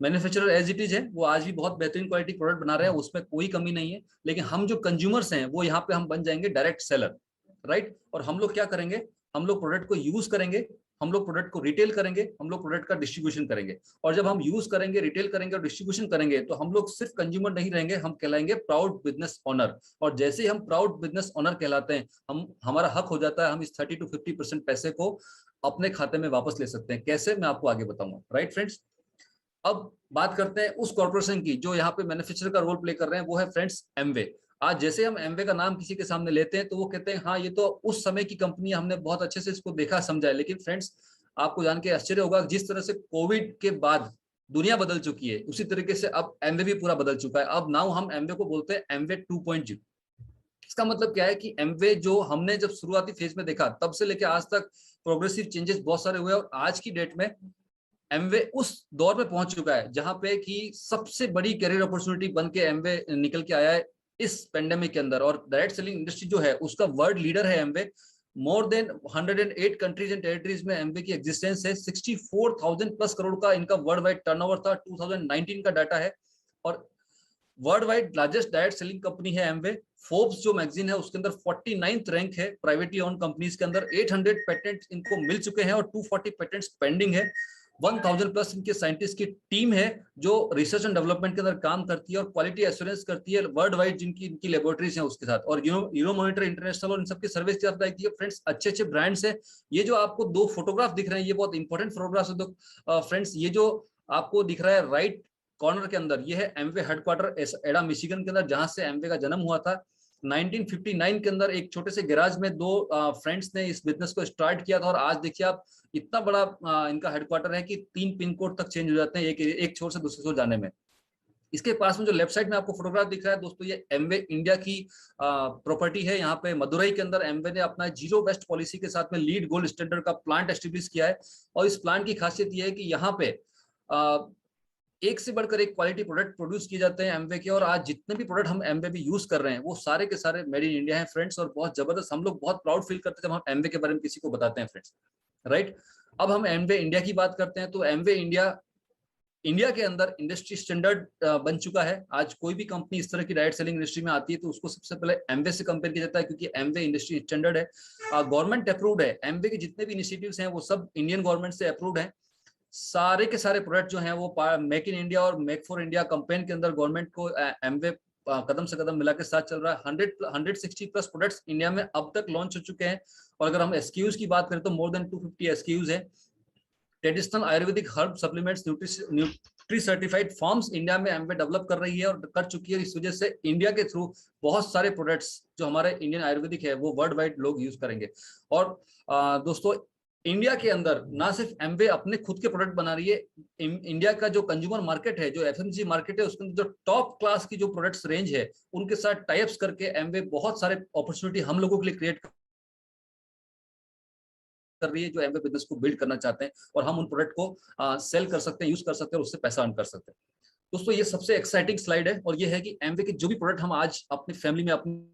B: मैन्युफैक्चरर एज इट इज है, वो आज भी बहुत बेहतरीन क्वालिटी प्रोडक्ट बना रहे हैं, उसमें कोई कमी नहीं है। लेकिन हम जो कंज्यूमर्स हैं वो यहाँ पे हम बन जाएंगे डायरेक्ट सेलर, राइट। और हम लोग क्या करेंगे? हम लोग प्रोडक्ट को यूज करेंगे, हम लोग प्रोडक्ट को रिटेल करेंगे, हम लोग प्रोडक्ट का डिस्ट्रीब्यूशन करेंगे। और जब हम यूज करेंगे, रिटेल करेंगे और डिस्ट्रीब्यूशन करेंगे तो हम लोग सिर्फ कंज्यूमर नहीं रहेंगे, हम कहलाएंगे प्राउड बिजनेस ओनर। और जैसे ही हम प्राउड बिजनेस ओनर कहलाते हैं हमारा हक हो जाता है हम इस 30 to 50% पैसे को अपने खाते में वापस ले सकते हैं। कैसे? मैं आपको आगे बताऊंगा, राइट फ्रेंड्स। अब बात करते हैं उस कॉर्पोरेशन की जो यहाँ पे मैन्युफैक्चरर का रोल प्ले कर रहे हैं, वो है फ्रेंड्स एमवे। आज जैसे हम एमवे का नाम किसी के सामने लेते हैं तो वो कहते हैं हाँ ये तो उस समय की कंपनी, हमने बहुत अच्छे से इसको देखा समझा है। लेकिन फ्रेंड्स आपको जान के आश्चर्य होगा जिस तरह से कोविड के बाद दुनिया बदल चुकी है उसी तरीके से अब एमवे भी पूरा बदल चुका है। अब नाउ हम एमवे को बोलते हैं एमवे 2.0। इसका मतलब क्या है कि एमवे जो हमने जब शुरुआती फेज में देखा तब से लेकर आज तक प्रोग्रेसिव चेंजेस बहुत सारे हुए और आज की डेट में एमवे उस दौर पे पहुंच चुका है जहां पे कि सबसे बड़ी करियर अपॉर्चुनिटी बन के एमवे निकल के आया है इस पेंडेमिक के अंदर। और डायरेक्ट सेलिंग इंडस्ट्री जो है उसका वर्ल्ड लीडर है Amway. More than 108 countries and territories में एमवे की एग्जिस्टेंस है। 64,000 प्लस करोड़ का इनका वर्ल्ड वाइड टर्नओवर था, 2019 का डाटा है। और world wide largest direct selling company है एमवे। फोर्ब्स जो मैगजीन है उसके अंदर 49th रैंक है प्राइवेटली ओन कंपनीज के अंदर। 800 पेटेंट इनको मिल चुके हैं और 240 पेटेंट्स पेंडिंग है। 1000 प्लस इनके साइंटिस्ट की टीम है जो रिसर्च एंड डेवलपमेंट के अंदर काम करती है और क्वालिटी एश्योरेंस करती है वर्ल्ड वाइड जिनकी इनकी लेबोरेटरीज हैं उसके साथ। और यूरोमॉनिटर इंटरनेशनल और इन सबकी सर्विस की तरफ देखिए फ्रेंड्स, अच्छे अच्छे ब्रांड्स हैं। ये जो आपको दो फोटोग्राफ दिख रहे हैं ये बहुत इंपॉर्टेंट फोटोग्राफ्स है। तो फ्रेंड्स ये जो आपको दिख रहा है राइट कॉर्नर के अंदर ये है एमवे हेडक्वार्टर एडा मिशिगन के अंदर जहां से एमवे का जन्म हुआ था। 1959 के अंदर एक छोटे से गैराज में दो फ्रेंड्स ने इस बिजनेस को स्टार्ट किया था और आज देखिए आप इतना बड़ा इनका हेडक्वार्टर है कि 3 पिन कोड तक चेंज हो जाते हैं एक छोर से दूसरे छोर जाने में। इसके पास में जो लेफ्ट साइड में आपको फोटोग्राफ दिख रहा है दोस्तों ये एमवे इंडिया की प्रॉपर्टी है। यहाँ पे मदुरई के अंदर एमवे ने अपना जीरो वेस्ट पॉलिसी के साथ में लीड गोल्ड स्टैंडर्ड का प्लांट एस्टेब्लिश किया है। और इस प्लांट की खासियत यह है कि यहाँ पे एक से बढ़कर एक क्वालिटी प्रोडक्ट प्रोड्यूस किए जाते हैं एमवे के। और आज जितने भी प्रोडक्ट हम एमवे भी यूज कर रहे हैं वो सारे के सारे मेड इन इंडिया हैं फ्रेंड्स। और बहुत जबरदस्त हम लोग बहुत प्राउड फील करते हैं जब हम एमवे के बारे में किसी को बताते हैं फ्रेंड्स, राइट। अब हम एमवे इंडिया की बात करते हैं तो एमवे इंडिया इंडिया के अंदर इंडस्ट्री स्टैंडर्ड बन चुका है। आज कोई भी कंपनी इस तरह की डायरेक्ट सेलिंग इंडस्ट्री में आती है तो उसको सबसे पहले एमवे से कंपेयर किया जाता है, क्योंकि एमवे इंडस्ट्री स्टैंडर्ड है, गवर्नमेंट अप्रूव्ड है। एमवे के जितने भी इनिशिएटिव्स हैं वो सब इंडियन गवर्नमेंट से अप्रूव्ड है। सारे के सारे प्रोडक्ट जो हैं वो मेक इन इंडिया और मेक फॉर इंडिया कैंपेन के अंदर गवर्नमेंट को एमवे कदम से कदम मिला के साथ चल रहा है। 160 प्लस प्रोडक्ट्स इंडिया में अब तक लॉन्च हो चुके हैं। और अगर हम एसक्यूज की बात करें तो मोर देन 250 एसक्यूज है। Traditional Ayurvedic herb supplements nutri certified forms India में एमवे डेवलप कर रही है और कर चुकी है। इस वजह से इंडिया के थ्रू बहुत सारे प्रोडक्ट्स जो हमारे इंडियन आयुर्वेदिक है वो वर्ल्ड वाइड लोग यूज करेंगे। और दोस्तों इंडिया के अंदर ना सिर्फ एमवे अपने खुद के प्रोडक्ट बना रही है, इंडिया का जो कंज्यूमर मार्केट है, जो एफएमसीजी मार्केट है, उसके अंदर जो टॉप क्लास की जो प्रोडक्ट्स रेंज है उनके साथ टाइप्स करके एमवे बहुत सारे अपॉर्चुनिटी हम लोगों के लिए क्रिएट कर रही है, जो एमवे बिजनेस को बिल्ड करना चाहते हैं और हम उन प्रोडक्ट को सेल कर सकते हैं, यूज कर सकते हैं और उससे पैसा अर्न कर सकते हैं। दोस्तों ये सबसे एक्साइटिंग स्लाइड है और ये है कि एमवे के जो भी प्रोडक्ट हम आज अपनी फैमिली में अपने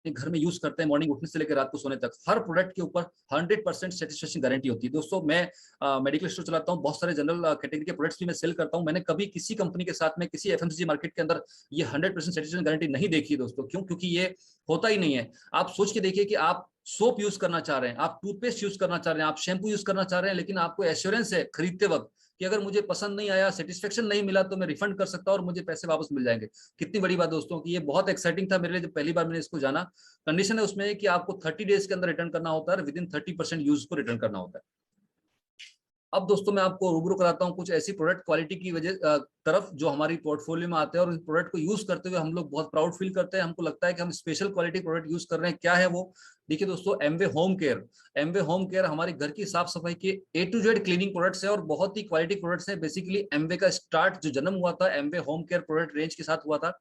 B: घर में यूज करते हैं, मॉर्निंग उठने से लेकर रात को सोने तक, हर प्रोडक्ट के ऊपर 100% सेटिस्फेक्शन गारंटी होती है। दोस्तों मैं मेडिकल स्टोर चलाता हूं, बहुत सारे जनरल कैटेगरी के प्रोडक्ट्स भी मैं सेल करता हूं। मैंने कभी किसी कंपनी के साथ में किसी एफएमसीजी मार्केट के अंदर ये 100% सेटिस्फेक्शन गारंटी नहीं देखी दोस्तों। क्यों? क्योंकि ये होता ही नहीं है। आप सोच के देखिए कि आप सोप यूज करना चाह रहे हैं, आप टूथपेस्ट यूज करना चाह रहे हैं, आप शैम्पू यूज करना चाह रहे हैं, लेकिन आपको एश्योरेंस है खरीदते वक्त कि अगर मुझे पसंद नहीं आया, सेटिस्फेक्शन नहीं मिला तो मैं रिफंड कर सकता हूं और मुझे पैसे वापस मिल जाएंगे। कितनी बड़ी बात दोस्तों कि ये बहुत एक्साइटिंग था मेरे लिए जब पहली बार मैंने इसको जाना। कंडीशन है उसमें कि आपको 30 डेज के अंदर रिटर्न करना होता है और विद इन 30% यूज को रिटर्न करना होता है। अब दोस्तों मैं आपको रूबरू कराता हूं कुछ ऐसी प्रोडक्ट क्वालिटी की वजह तरफ जो हमारी पोर्टफोलियो में आते हैं और इस प्रोडक्ट को यूज करते हुए हम लोग बहुत प्राउड फील करते हैं। हमको लगता है कि हम स्पेशल क्वालिटी प्रोडक्ट यूज कर रहे हैं। क्या है वो? देखिए दोस्तों, Amway home care. Amway home care हमारे घर की साफ सफाई के A to Z cleaning products है और बहुत ही क्वालिटी प्रोडक्ट्स है। बेसिकली एमवे का स्टार्ट जो जन्म हुआ था Amway home care product range के साथ हुआ था।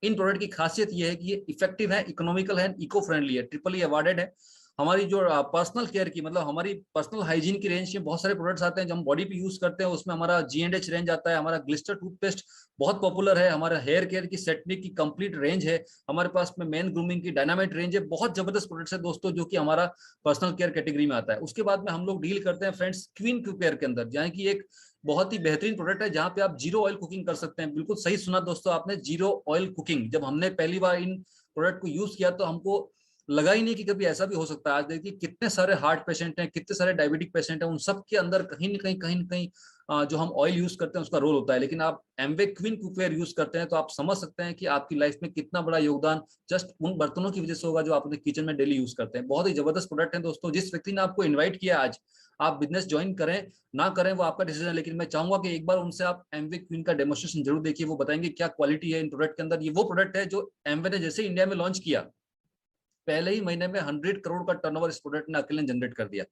B: इन प्रोडक्ट की खासियत ये है कि ये इफेक्टिव है, इकोनॉमिकल है, इको फ्रेंडली है, ट्रिपल अवार्डेड है। हमारी जो पर्सनल केयर की मतलब हमारी पर्सनल हाइजीन की रेंज में बहुत सारे प्रोडक्ट्स आते हैं जो हम बॉडी पे यूज करते हैं। उसमें हमारा G&H रेंज आता है, हमारा ग्लिस्टर टूथपेस्ट बहुत पॉपुलर है, हमारा हेयर केयर की सेटनिक की कंप्लीट रेंज है, हमारे पास में मेन ग्रूमिंग की डायनामाइट रेंज है। बहुत जबरदस्त प्रोडक्ट्स है दोस्तों जो कि हमारा पर्सनल केयर कैटेगरी में आता है। उसके बाद में हम लोग डील करते हैं फ्रेंड्स क्वीन केयर के अंदर, जहाँ की एक बहुत ही बेहतरीन प्रोडक्ट है जहाँ पे आप जीरो ऑयल कुकिंग कर सकते हैं। बिल्कुल सही सुना दोस्तों आपने, जीरो ऑयल कुकिंग। जब हमने पहली बार इन प्रोडक्ट को यूज किया तो हमको लगा ही नहीं कि कभी ऐसा भी हो सकता है। आज देखिए कितने सारे हार्ट पेशेंट हैं, कितने सारे डायबिटिक पेशेंट हैं, उन सब के अंदर कहीं न कहीं जो हम ऑयल यूज करते हैं उसका रोल होता है। लेकिन आप एमवे क्वीन कुकवेयर यूज करते हैं तो आप समझ सकते हैं कि आपकी लाइफ में कितना बड़ा योगदान जस्ट उन बर्तनों की वजह से होगा जो आप अपने किचन में डेली यूज करते हैं। बहुत ही जबरदस्त प्रोडक्ट है दोस्तों। जिस व्यक्ति ने आपको इन्वाइट किया आज, आप बिजनेस ज्वाइन करें ना करें वो आपका डिसीजन है, लेकिन मैं चाहूंगा कि एक बार उनसे आप एमवे क्वीन का डेमोस्ट्रेशन जरूर देखिए। वो बताएंगे क्या क्वालिटी है इन प्रोडक्ट के अंदर। ये वो प्रोडक्ट है जो एमवे ने जैसे इंडिया में लॉन्च किया पहले ही महीने में 100 करोड़ का टर्नओवर इस प्रोडक्ट ने अकेले जनरेट कर दिया।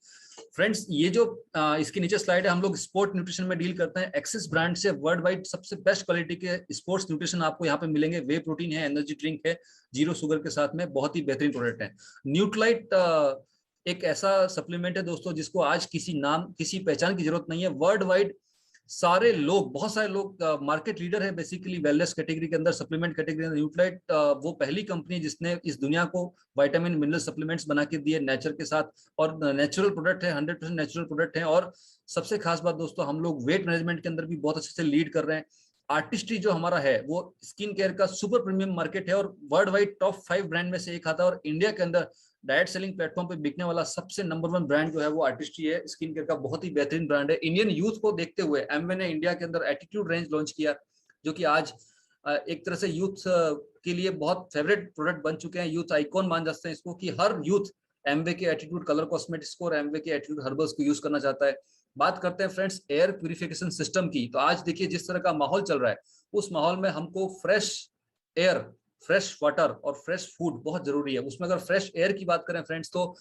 B: फ्रेंड्स ये जो इसके नीचे स्लाइड है, हम लोग स्पोर्ट न्यूट्रिशन में डील करते हैं। एक्सिस ब्रांड से वर्ल्ड वाइड सबसे बेस्ट क्वालिटी के स्पोर्ट्स न्यूट्रिशन आपको यहाँ पे मिलेंगे। वे प्रोटीन है, एनर्जी ड्रिंक है, जीरो शुगर के साथ में, बहुत ही बेहतरीन प्रोडक्ट है। न्यूट्रालाइट एक ऐसा सप्लीमेंट है दोस्तों जिसको आज किसी नाम किसी पहचान की जरूरत नहीं है। वर्ल्ड वाइड सारे लोग, बहुत सारे लोग मार्केट लीडर है बेसिकली वेलनेस कैटेगरी के अंदर, सप्लीमेंट कैटेगरी के अंदर। न्यूट्रालाइट वो पहली कंपनी जिसने इस दुनिया को विटामिन मिनरल सप्लीमेंट्स बना के दिए नेचर के साथ, और नेचुरल प्रोडक्ट है, 100% नेचुरल प्रोडक्ट है। और सबसे खास बात दोस्तों, हम लोग वेट मैनेजमेंट के अंदर भी बहुत अच्छे से लीड कर रहे हैं। आर्टिस्ट्री जो हमारा है वो स्किन केयर का सुपर प्रीमियम मार्केट है और वर्ल्ड वाइड टॉप 5 ब्रांड में से एक आता है। और इंडिया के अंदर डायरेक्ट सेलिंग प्लेटफॉर्म पे बिकने वाला सबसे नंबर 1 ब्रांड जो है वो आर्टिस्ट्री है, स्किन केयर का बहुत ही बेहतरीन ब्रांड है। इंडियन यूथ को देखते हुए एमवे ने इंडिया के अंदर एटीट्यूड रेंज लॉन्च किया, जो कि आज एक तरह से यूथ के लिए बहुत फेवरेट प्रोडक्ट बन चुके हैं। यूथ आइकॉन मान जाते हैं इसको कि हर यूथ एमवे के एटीट्यूड कलर कॉस्मेटिक्स को और एमवे के एटीट्यूड हर्बल्स को यूज करना चाहता है। बात करते हैं फ्रेंड्स एयर प्यूरिफिकेशन सिस्टम की, तो आज देखिए जिस तरह का माहौल चल रहा है उस माहौल में हमको फ्रेश एयर, फ्रेश वाटर और फ्रेश फूड बहुत जरूरी है। उसमें अगर फ्रेश एयर की बात करें फ्रेंड्स, तो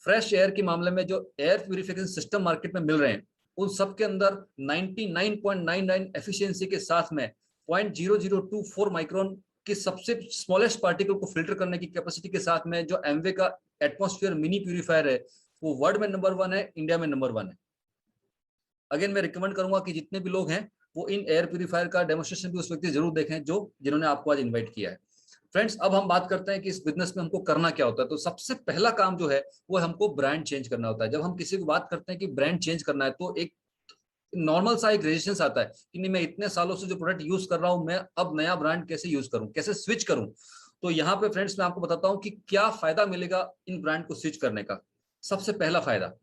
B: फ्रेश एयर के मामले में जो एयर प्यूरिफिकेशन सिस्टम मार्केट में मिल रहे हैं उन सब के अंदर 99.99 एफिशिएंसी के साथ में 0.0024 माइक्रोन की सबसे स्मॉलेस्ट पार्टिकल को फिल्टर करने की कैपेसिटी के साथ में जो एमवे का एटमॉस्फेयर मिनी प्यूरिफायर है वो वर्ल्ड में नंबर 1 है, इंडिया में नंबर 1 है। अगेन मैं रिकमेंड करूंगा कि जितने भी लोग हैं वो इन एयर प्यूरिफायर का डेमोस्ट्रेशन भी उस व्यक्ति जरूर देखें जिन्होंने आपको आज इन्वाइट किया है। फ्रेंड्स अब हम बात करते हैं कि इस बिजनेस में हमको करना क्या होता है। तो सबसे पहला काम जो है वो हमको ब्रांड चेंज करना होता है। जब हम किसी को बात करते हैं कि ब्रांड चेंज करना है तो एक नॉर्मल सा एक रेजिस्टेंस आता है कि नहीं मैं इतने सालों से जो प्रोडक्ट यूज कर रहा हूं, मैं अब नया ब्रांड कैसे यूज करूं, कैसे स्विच करूं। तो यहाँ पे फ्रेंड्स मैं आपको बताता हूं कि क्या फायदा मिलेगा इन ब्रांड को स्विच करने का। सबसे पहला फायदा,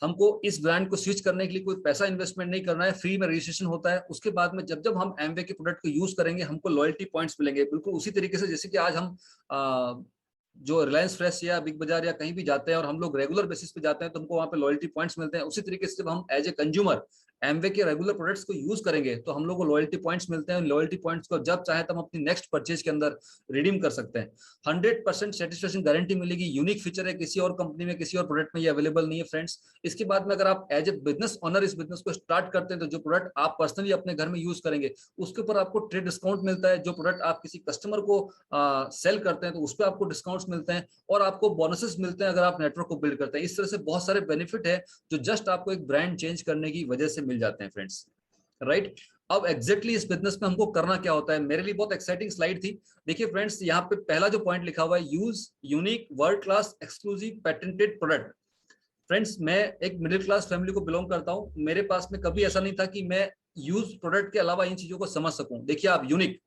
B: हमको इस ब्रांड को स्विच करने के लिए कोई पैसा इन्वेस्टमेंट नहीं करना है, फ्री में रजिस्ट्रेशन होता है। उसके बाद में जब जब हम एमवे के प्रोडक्ट को यूज करेंगे हमको लॉयल्टी पॉइंट्स मिलेंगे, बिल्कुल उसी तरीके से जैसे कि आज हम जो रिलायंस फ्रेश या बिग बाजार या कहीं भी जाते हैं और हम लोग रेगुलर बेसिस पे जाते हैं तो हमको वहाँ पे लॉयल्टी पॉइंट्स मिलते हैं। उसी तरीके से जब हम एज ए कंज्यूमर एमवे के रेगुलर प्रोडक्ट्स को यूज करेंगे तो हम लोग को लॉयल्टी पॉइंट्स मिलते हैं। लॉयल्टी पॉइंट्स को जब चाहे तब अपनी नेक्स्ट परचेज के अंदर रिडीम कर सकते हैं। 100% सेटिस्फेक्शन गारंटी मिलेगी। यूनिक फीचर है, किसी और कंपनी में किसी और प्रोडक्ट में ये अवेलेबल नहीं है फ्रेंड्स। इसके बाद में अगर आप एज ए बिजनेस ओनर इस बिजनेस को स्टार्ट करते हैं तो जो प्रोडक्ट आप पर्सनली अपने घर में यूज करेंगे उसके ऊपर आपको ट्रेड डिस्काउंट मिलता है। जो प्रोडक्ट आप किसी कस्टमर को सेल करते हैं तो उस पर आपको डिस्काउंट्स मिलते हैं और आपको बोनसेस मिलते हैं अगर आप नेटवर्क को बिल्ड करते हैं। इस तरह से बहुत सारे बेनिफिट है जो जस्ट आपको एक ब्रांड चेंज करने की वजह से मिल जाते हैं फ्रेंड्स, राइट। अब एग्जैक्टली इस बिजनेस में हमको करना क्या होता है, मेरे लिए बहुत एक्साइटिंग स्लाइड थी। देखिए फ्रेंड्स, यहाँ पे पहला जो पॉइंट लिखा हुआ है, use unique world class exclusive patented product. Friends, मैं एक मिडिल क्लास फैमिली को बिलोंग करता हूँ। मेरे पास में कभी ऐसा नहीं था कि मैं यूज प्रोडक्ट के अलावा इन चीजों को समझ सकूं। देखिए आप, यूनिक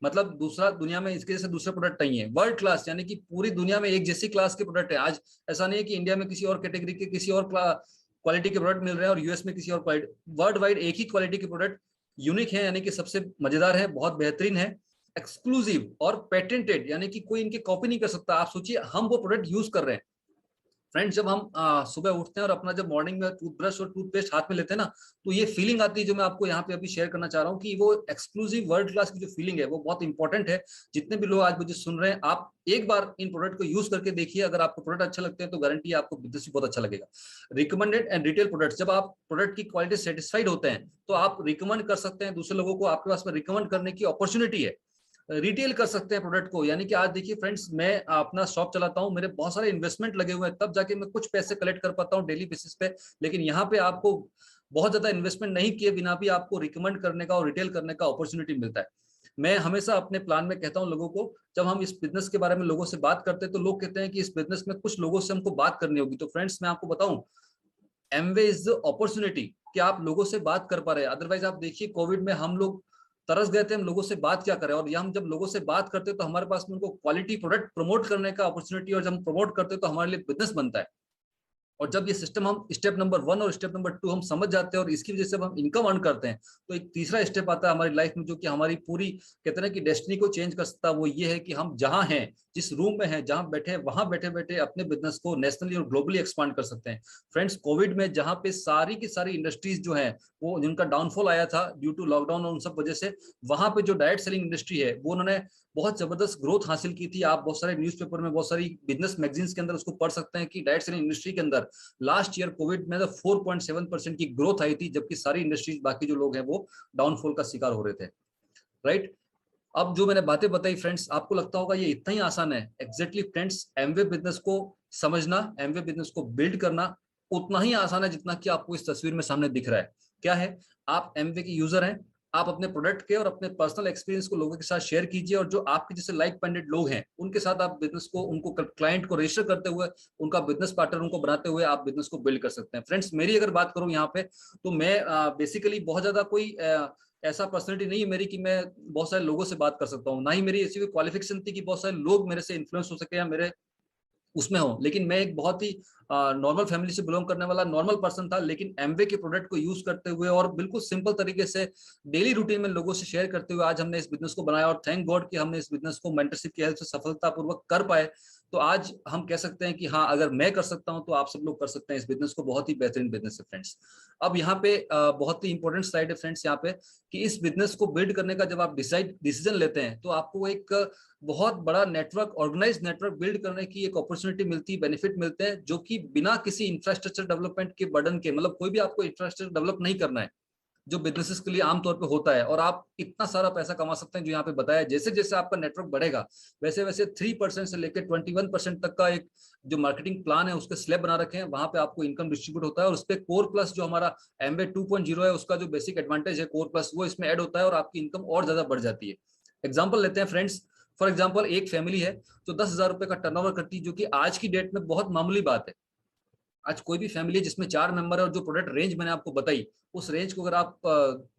B: मतलब दूसरा दुनिया में इसके जैसे दूसरे प्रोडक्ट नहीं है। वर्ल्ड क्लास यानी कि पूरी दुनिया में एक जैसी क्लास के प्रोडक्ट है। आज ऐसा नहीं है कि इंडिया में किसी और कैटेगरी के किसी और क्वालिटी के प्रोडक्ट मिल रहे हैं और यूएस में किसी और क्वालिटी, वर्ल्ड वाइड एक ही क्वालिटी के प्रोडक्ट यूनिक है, यानी कि सबसे मजेदार है, बहुत बेहतरीन है, एक्सक्लूसिव और पेटेंटेड, यानी कि कोई इनके कॉपी नहीं कर सकता। आप सोचिए हम वो प्रोडक्ट यूज कर रहे हैं। फ्रेंड्स, जब हम सुबह उठते हैं और अपना जब मॉर्निंग में टूथब्रश और टूथपेस्ट हाथ में लेते हैं ना, तो ये फीलिंग आती है जो मैं आपको यहाँ पे अभी शेयर करना चाह रहा हूँ कि वो एक्सक्लूसिव वर्ल्ड क्लास की जो फीलिंग है वो बहुत इंपॉर्टेंट है। जितने भी लोग आज मुझे सुन रहे हैं, आप एक बार इन प्रोडक्ट को यूज करके देखिए। अगर आपको प्रोडक्ट अच्छा लगते हैं तो गारंटी है आपको बिजनेस भी बहुत अच्छा लगेगा। रिकमेंडेड एंड रिटेल प्रोडक्ट्स, जब आप प्रोडक्ट की क्वालिटी सेटिस्फाइड होते हैं तो आप रिकमेंड कर सकते हैं दूसरे लोगों को, आपके पास में रिकमेंड करने की अपॉर्चुनिटी है। रिटेल कर सकते हैं प्रोडक्ट को, यानी कि आज देखिए फ्रेंड्स, मैं अपना शॉप चलाता हूं, मेरे बहुत सारे इन्वेस्टमेंट लगे हुए हैं, तब जाके मैं कुछ पैसे कलेक्ट कर पाता हूं डेली बेसिस पे। लेकिन यहाँ पे आपको बहुत ज्यादा इन्वेस्टमेंट नहीं किए बिना भी आपको रिकमेंड करने का और रिटेल करने का अपॉर्चुनिटी मिलता है। मैं हमेशा अपने प्लान में कहता हूं लोगों को, जब हम इस बिजनेस के बारे में लोगों से बात करते हैं तो लोग कहते हैं कि इस बिजनेस में कुछ लोगों से हमको बात करनी होगी। तो फ्रेंड्स, मैं आपको बताऊं, एमवे इज द अपॉर्चुनिटी कि आप लोगों से बात कर पा रहे हैं। अदरवाइज आप देखिए, कोविड में हम लोग तरस गए थे, हम लोगों से बात क्या करें। और ये हम जब लोगों से बात करते हैं तो हमारे पास में उनको क्वालिटी प्रोडक्ट प्रमोट करने का अपॉर्चुनिटी, और जब हम प्रमोट करते हैं तो हमारे लिए बिजनेस बनता है। और जब ये सिस्टम हम स्टेप नंबर 1 और स्टेप नंबर 2 हम समझ जाते हैं और इसकी वजह से हम इनकम अर्न करते हैं, तो एक तीसरा स्टेप आता है हमारी लाइफ में जो कि हमारी पूरी कहते हैं कि डेस्टिनी को चेंज कर सकता है। वो ये है कि हम जहां हैं, जिस रूम में हैं, जहां बैठे हैं, वहां बैठे बैठे अपने बिजनेस को नेशनली और ग्लोबली एक्सपांड कर सकते हैं। फ्रेंड्स, कोविड में जहां पे सारी की सारी इंडस्ट्रीज जो है वो जिनका डाउनफॉल आया था ड्यू टू लॉकडाउन और उन सब वजह से, वहां पे जो डायरेक्ट सेलिंग इंडस्ट्री है वो उन्होंने बहुत जबरदस्त ग्रोथ हासिल की थी। आप बहुत सारे न्यूज़पेपर में, बहुत सारी बिजनेस मैगजीन्स के अंदर उसको पढ़ सकते हैं कि डायरेक्ट सेलिंग इंडस्ट्री के अंदर लास्ट ईयर कोविड में 4.7% की ग्रोथ आई थी, जबकि सारी इंडस्ट्रीज, बाकी जो लोग हैं वो डाउनफॉल का शिकार हो रहे थे, राइट। अब जो मैंने बातें बताई फ्रेंड्स, आपको लगता होगा ये इतना ही आसान है। एग्जैक्टली फ्रेंड्स, एमवे बिजनेस को समझना, एमवे बिजनेस को बिल्ड करना उतना ही आसान है जितना कि आपको इस तस्वीर में सामने दिख रहा है। क्या है, आप एमवे के यूजर हैं, आप अपने प्रोडक्ट के और अपने पर्सनल एक्सपीरियंस को लोगों के साथ शेयर कीजिए, और जो आपके जैसे लाइक माइंडेड लोग हैं उनके साथ आप बिजनेस को, उनको क्लाइंट को रजिस्टर करते हुए, उनका बिजनेस पार्टनर उनको बनाते हुए आप बिजनेस को बिल्ड कर सकते हैं। फ्रेंड्स, मेरी अगर बात करूं यहाँ पे, तो मैं बेसिकली बहुत ज्यादा कोई ऐसा पर्सनैलिटी नहीं है मेरी कि मैं बहुत सारे लोगों से बात कर सकता हूँ, ना ही मेरी ऐसी कोई क्वालिफिकेशन थी कि बहुत सारे लोग मेरे से इन्फ्लुएंस हो सके या मेरे उसमें हो। लेकिन मैं एक बहुत ही नॉर्मल फैमिली से बिलोंग करने वाला नॉर्मल पर्सन था, लेकिन एमवे के प्रोडक्ट को यूज करते हुए और बिल्कुल सिंपल तरीके से डेली रूटीन में लोगों से शेयर करते हुए आज हमने इस बिजनेस को बनाया। और थैंक गॉड कि हमने इस बिजनेस को मेंटरशिप की हेल्प से सफलतापूर्वक कर पाए। तो आज हम कह सकते हैं कि हाँ, अगर मैं कर सकता हूं तो आप सब लोग कर सकते हैं इस बिजनेस को। बहुत ही बेहतरीन बिजनेस है फ्रेंड्स। अब यहाँ पे बहुत ही इंपॉर्टेंट स्लाइड है फ्रेंड्स यहाँ पे, कि इस बिजनेस को बिल्ड करने का जब आप डिसीजन लेते हैं तो आपको एक बहुत बड़ा नेटवर्क, ऑर्गेनाइज नेटवर्क बिल्ड करने की एक अपॉर्चुनिटी मिलती है, बेनिफिट मिलते हैं, जो कि बिना किसी इंफ्रास्ट्रक्चर डेवलपमेंट के बर्डन के, मतलब कोई भी आपको इंफ्रास्ट्रक्चर डेवलप नहीं करना है, जो बिजनेसेस के लिए आमतौर पे होता है, और आप इतना सारा पैसा कमा सकते हैं जो यहाँ पे बताया। जैसे जैसे आपका नेटवर्क बढ़ेगा वैसे वैसे 3% से लेकर 21% तक का एक जो मार्केटिंग प्लान है उसके स्लैब बना रखे हैं, वहां पे आपको इनकम डिस्ट्रीब्यूट होता है। और उस पर कोर प्लस जो हमारा एमवे 2.0 है उसका जो बेसिक एडवांटेज है कोर प्लस, वो इसमें ऐड होता है और आपकी इनकम और ज्यादा बढ़ जाती है। एग्जाम्पल लेते हैं फ्रेंड्स, फॉर एग्जाम्पल एक फैमिली है जो 10,000 रुपए का टर्नओवर करती है, जो कि आज की डेट में बहुत मामूली बात है। आज कोई भी फैमिली जिसमें 4 मेंबर है और जो प्रोडक्ट रेंज मैंने आपको बताई, उस रेंज को अगर आप